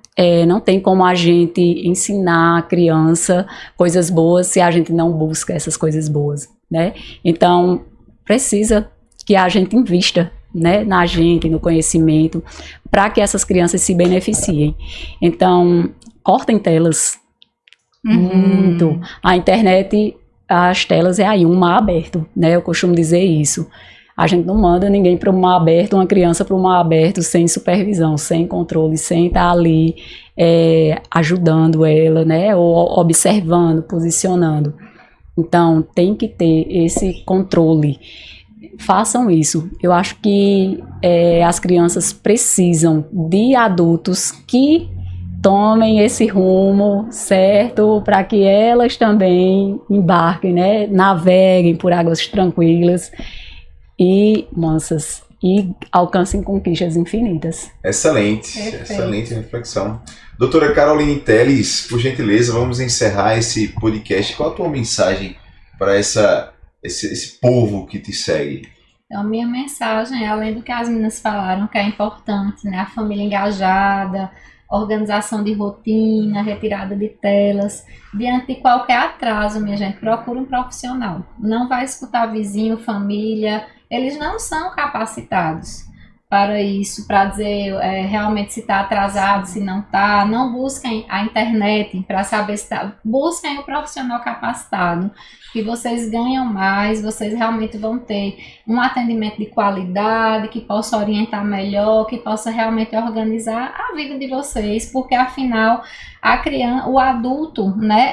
não tem como a gente ensinar a criança coisas boas se a gente não busca essas coisas boas, né? Então precisa que a gente invista, né, na gente, no conhecimento, para que essas crianças se beneficiem. Então, cortem telas. Muito. A internet, as telas é aí um mar aberto, né? Eu costumo dizer isso. A gente não manda ninguém para um mar aberto, uma criança para um mar aberto sem supervisão, sem controle, sem estar ali ajudando ela, né? Ou observando, posicionando. Então, tem que ter esse controle. Façam isso. Eu acho que as crianças precisam de adultos que tomem esse rumo, certo? Para que elas também embarquem, né? Naveguem por águas tranquilas e mansas e alcancem conquistas infinitas. Excelente, Perfeito. Excelente reflexão. Doutora Caroline Teles, por gentileza, vamos encerrar esse podcast. Qual a tua mensagem para esse povo que te segue? Então, minha mensagem, além do que as meninas falaram, que é importante, né? A família engajada, organização de rotina, retirada de telas. Diante de qualquer atraso, minha gente, procure um profissional. Não vai escutar vizinho, família. Eles não são capacitados para isso, para dizer realmente se está atrasado, se não está. Não busquem a internet para saber se está. Busquem o profissional capacitado, que vocês ganham mais, vocês realmente vão ter um atendimento de qualidade, que possa orientar melhor, que possa realmente organizar a vida de vocês, porque afinal a criança, o adulto, né,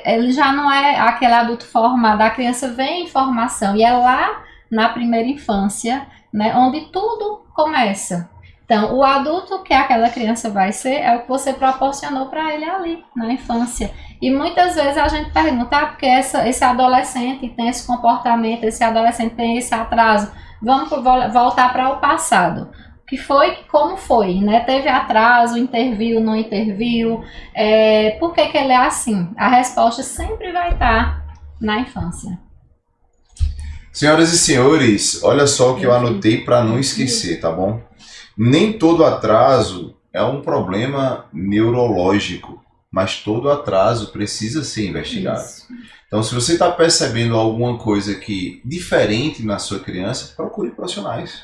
ele já não é aquele adulto formado, a criança vem em formação e é lá na primeira infância, né, onde tudo começa. Então, o adulto que aquela criança vai ser é o que você proporcionou para ele ali, na infância. E muitas vezes a gente pergunta, porque esse adolescente tem esse comportamento, esse adolescente tem esse atraso. Vamos voltar para o passado. Que foi, como foi, né? Teve atraso, interviu, não interviu. Por que ele é assim? A resposta sempre vai estar na infância. Senhoras e senhores, olha só o que eu anotei para não esquecer, tá bom? Nem todo atraso é um problema neurológico, mas todo atraso precisa ser investigado. Isso. Então, se você está percebendo alguma coisa diferente na sua criança, procure profissionais.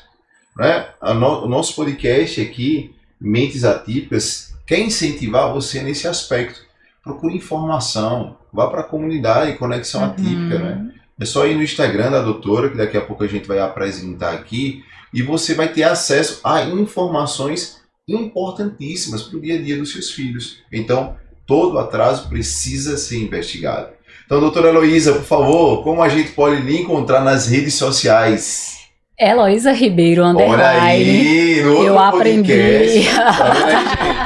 Né? O nosso podcast aqui, Mentes Atípicas, quer incentivar você nesse aspecto. Procure informação, vá para a comunidade Conexão Atípica, né? É só ir no Instagram da doutora, que daqui a pouco a gente vai apresentar aqui, e você vai ter acesso a informações importantíssimas para o dia a dia dos seus filhos. Então, todo atraso precisa ser investigado. Então, doutora Heloísa, por favor, como a gente pode lhe encontrar nas redes sociais? Heloísa Ribeiro, underline. Olha aí, no outro eu aprendi. podcast. Tá vendo aí, gente?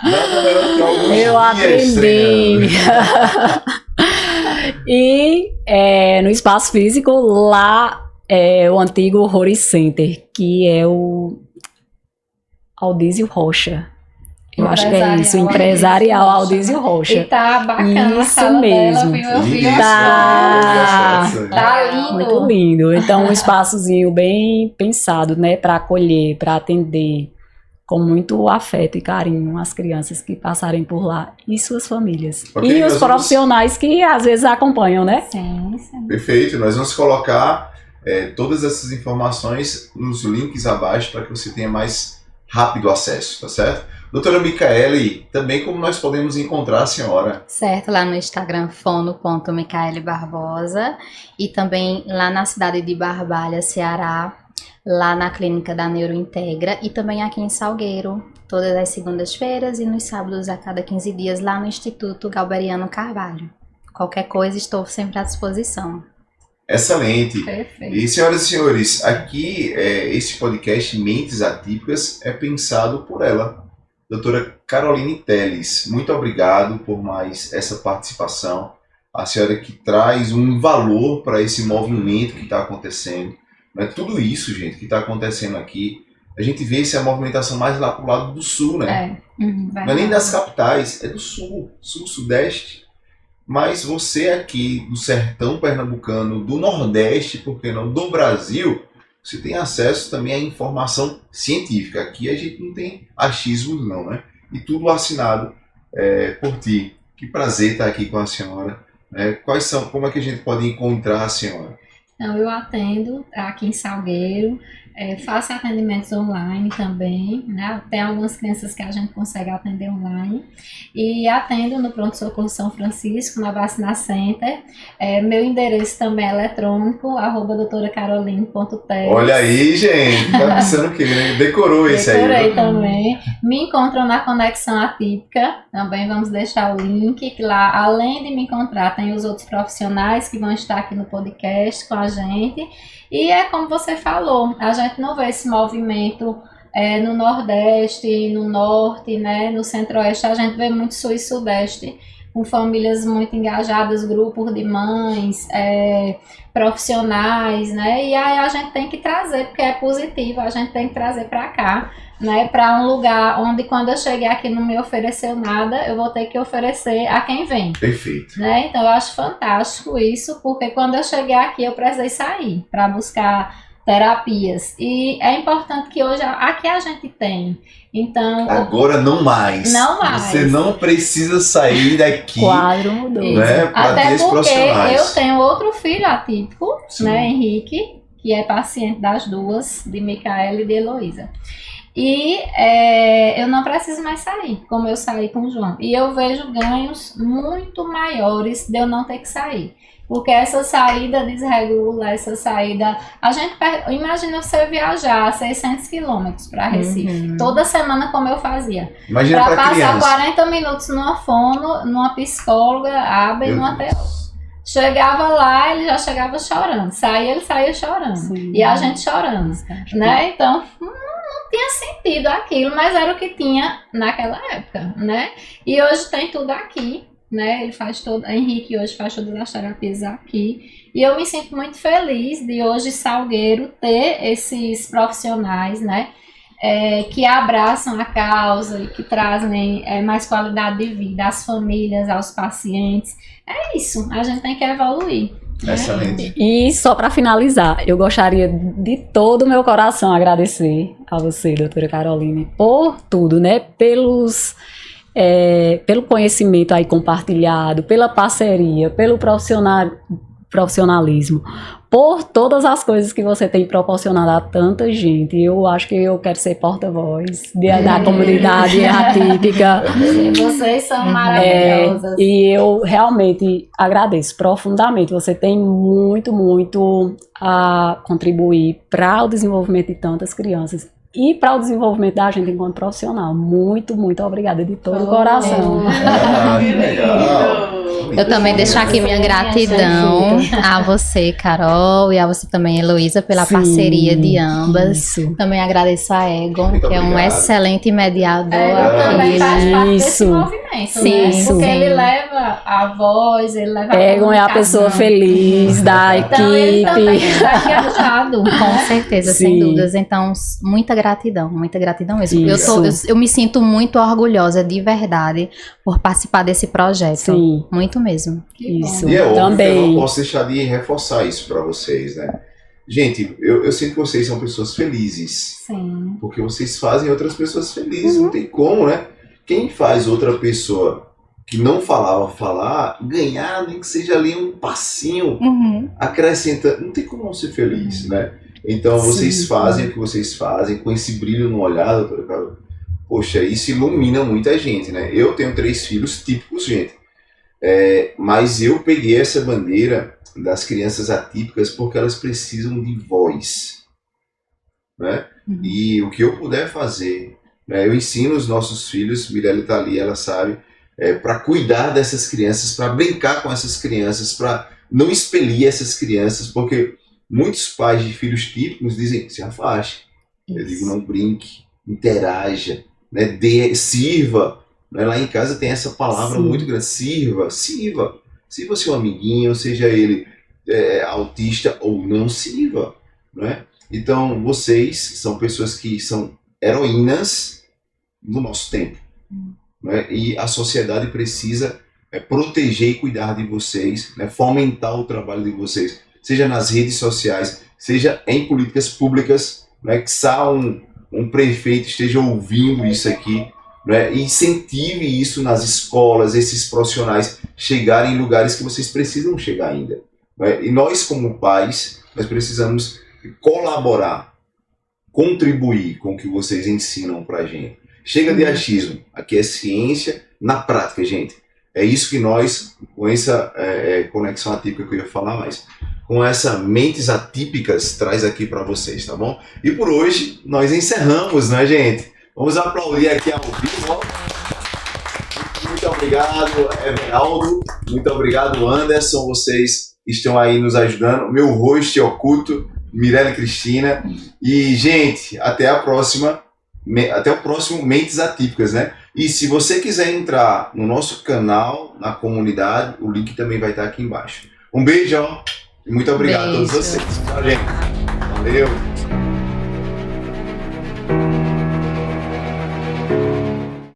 Nada melhor que alguns Eu dias aprendi. treinando. E no espaço físico, lá é o antigo Rory Center, que é o Aldísio Rocha. Eu acho que é isso, empresarial Aldísio Rocha. E tá bacana a Isso sala mesmo. dela, viu? Eu vi Isso, Tá. Tá lindo. Muito lindo. Então, um espaçozinho bem pensado, né, para acolher, para atender com muito afeto e carinho as crianças que passarem por lá e suas famílias. Ok, e nós os vamos- profissionais que às vezes acompanham, né? Sim, sim. Perfeito, nós vamos colocar todas essas informações nos links abaixo para que você tenha mais rápido acesso, tá certo? Doutora Micaele, também como nós podemos encontrar a senhora? Certo, lá no Instagram fono.micaele_barbosa e também lá na cidade de Barbalha, Ceará, lá na clínica da Neurointegra e também aqui em Salgueiro, todas as segundas-feiras e nos sábados a cada 15 dias lá no Instituto Galberiano Carvalho. Qualquer coisa, estou sempre à disposição. Excelente. Perfeito. E senhoras e senhores, aqui esse podcast Mentes Atípicas é pensado por ela, doutora Caroline Teles. Muito obrigado por mais essa participação. A senhora que traz um valor para esse movimento que está acontecendo. Não é tudo isso, gente, que está acontecendo aqui. A gente vê essa movimentação mais lá pro lado do sul, né? Não é nem das capitais, é do sul, sul-sudeste. Mas você aqui do sertão pernambucano, do Nordeste, por que não, do Brasil, você tem acesso também à informação científica. Aqui a gente não tem achismos não, né? E tudo assinado por ti. Que prazer estar aqui com a senhora. Como é que a gente pode encontrar a senhora? Então, eu atendo aqui em Salgueiro, faço atendimentos online também, né? Tem algumas crianças que a gente consegue atender online. E atendo no Pronto Socorro São Francisco, na Vacina Center. Meu endereço também é eletrônico, @doutoracaroline.teles. Olha aí, gente, tá pensando o quê? Decorou esse aí. Decorei também. Me encontram na Conexão Atípica, também vamos deixar o link, que lá, além de me encontrar, tem os outros profissionais que vão estar aqui no podcast com a gente. E é como você falou, a gente não vê esse movimento no Nordeste, no Norte, né, no Centro-Oeste, a gente vê muito Sul e Sudeste, com famílias muito engajadas, grupos de mães, profissionais, né, e aí a gente tem que trazer, porque é positivo, a gente tem que trazer para cá, né, para um lugar onde quando eu cheguei aqui não me ofereceu nada, eu vou ter que oferecer a quem vem. Perfeito. Né? Então eu acho fantástico isso, porque quando eu cheguei aqui eu precisei sair para buscar terapias. E é importante que hoje aqui a gente tem. Então, agora não mais. Não mais. Você não precisa sair daqui. O quadro mudou. Né, até porque profissionais. eu tenho outro filho atípico, Sim. né, Henrique, que é paciente das duas, de Micaela e de Heloísa. E eu não preciso mais sair, como eu saí com o João. E eu vejo ganhos muito maiores de eu não ter que sair. Porque essa saída desregula, essa saída... Imagina você viajar 600 quilômetros para Recife, toda semana como eu fazia. Imagina Para pra passar criança. 40 minutos numa fono, numa psicóloga, aba e numa TO. Chegava lá, ele já chegava chorando. Ele saía chorando. Sim. E a gente chorando, né? Então, não tinha sentido aquilo, mas era o que tinha naquela época, né? E hoje tem tudo aqui, né? Henrique hoje faz todas as terapias aqui. E eu me sinto muito feliz de hoje Salgueiro ter esses profissionais, né? Que abraçam a causa e que trazem mais qualidade de vida às famílias, aos pacientes. É isso, a gente tem que evoluir. Excelente. E só para finalizar, eu gostaria de todo o meu coração agradecer a você, doutora Caroline, por tudo, né? Pelo conhecimento aí compartilhado, pela parceria, pelo profissionalismo, por todas as coisas que você tem proporcionado a tanta gente. Eu acho que eu quero ser porta-voz da comunidade atípica. Vocês são maravilhosas. E eu realmente agradeço profundamente. Você tem muito, muito a contribuir para o desenvolvimento de tantas crianças e para o desenvolvimento da gente enquanto profissional. Muito, muito obrigada de todo o coração. Que legal. Eu também deixo aqui minha gratidão a você, Carol, e a você também, Heloísa, pela Sim, parceria de ambas. isso. Também agradeço a Egon, Muito que é um obrigado. excelente mediador. Também faz parte desse Isso. movimento, Sim, né? sim. Porque ele leva a voz, ele leva Egon é a pessoa feliz da Então ele também equipe. está engajado. Com certeza, sem Sim. dúvidas. Então, muita gratidão mesmo. Isso. Eu me sinto muito orgulhosa, de verdade, por participar desse projeto. Sim, Muito mesmo. isso. E é óbvio que eu Também. não posso deixar de reforçar isso para vocês, né? Gente, eu sinto que vocês são pessoas felizes. Sim. Porque vocês fazem outras pessoas felizes. Não tem como, né? Quem faz outra pessoa que não falava falar, ganhar, nem que seja ali um passinho, acrescenta, não tem como não ser feliz, né? Então vocês fazem o que vocês fazem, com esse brilho no olhar, doutora Carol. Poxa, isso ilumina muita gente, né? Eu tenho 3 filhos típicos, gente. Mas eu peguei essa bandeira das crianças atípicas porque elas precisam de voz, né? E o que eu puder fazer, né? Eu ensino os nossos filhos, Mirelle está ali, ela sabe, para cuidar dessas crianças, para brincar com essas crianças, para não expelir essas crianças, porque muitos pais de filhos típicos dizem, se afaste. Eu digo, não brinque, interaja, né? Sirva. Lá em casa tem essa palavra muito grande, sirva seu amiguinho, seja ele autista ou não, sirva, né? Então vocês são pessoas que são heroínas do nosso tempo, né? E a sociedade precisa proteger e cuidar de vocês, né? Fomentar o trabalho de vocês, seja nas redes sociais, seja em políticas públicas, né? Que um prefeito esteja ouvindo isso aqui, né? E incentive isso nas escolas, esses profissionais chegarem em lugares que vocês precisam chegar ainda, né? E nós, como pais, nós precisamos colaborar, contribuir com o que vocês ensinam pra gente. Chega de achismo, aqui é ciência na prática, gente. É isso que nós, com essa conexão atípica que eu ia falar mais, com essa mentes atípicas, traz aqui para vocês, tá bom? E por hoje, nós encerramos, né, gente? Vamos aplaudir aqui ao vivo. Muito obrigado, Everaldo. Muito obrigado, Anderson. Vocês estão aí nos ajudando. Meu host oculto, Mirelle Cristina. E, gente, até a próxima. Até o próximo Mentes Atípicas, né? E se você quiser entrar no nosso canal, na comunidade, o link também vai estar aqui embaixo. Um beijão e muito obrigado a todos vocês. Tchau, gente. Valeu.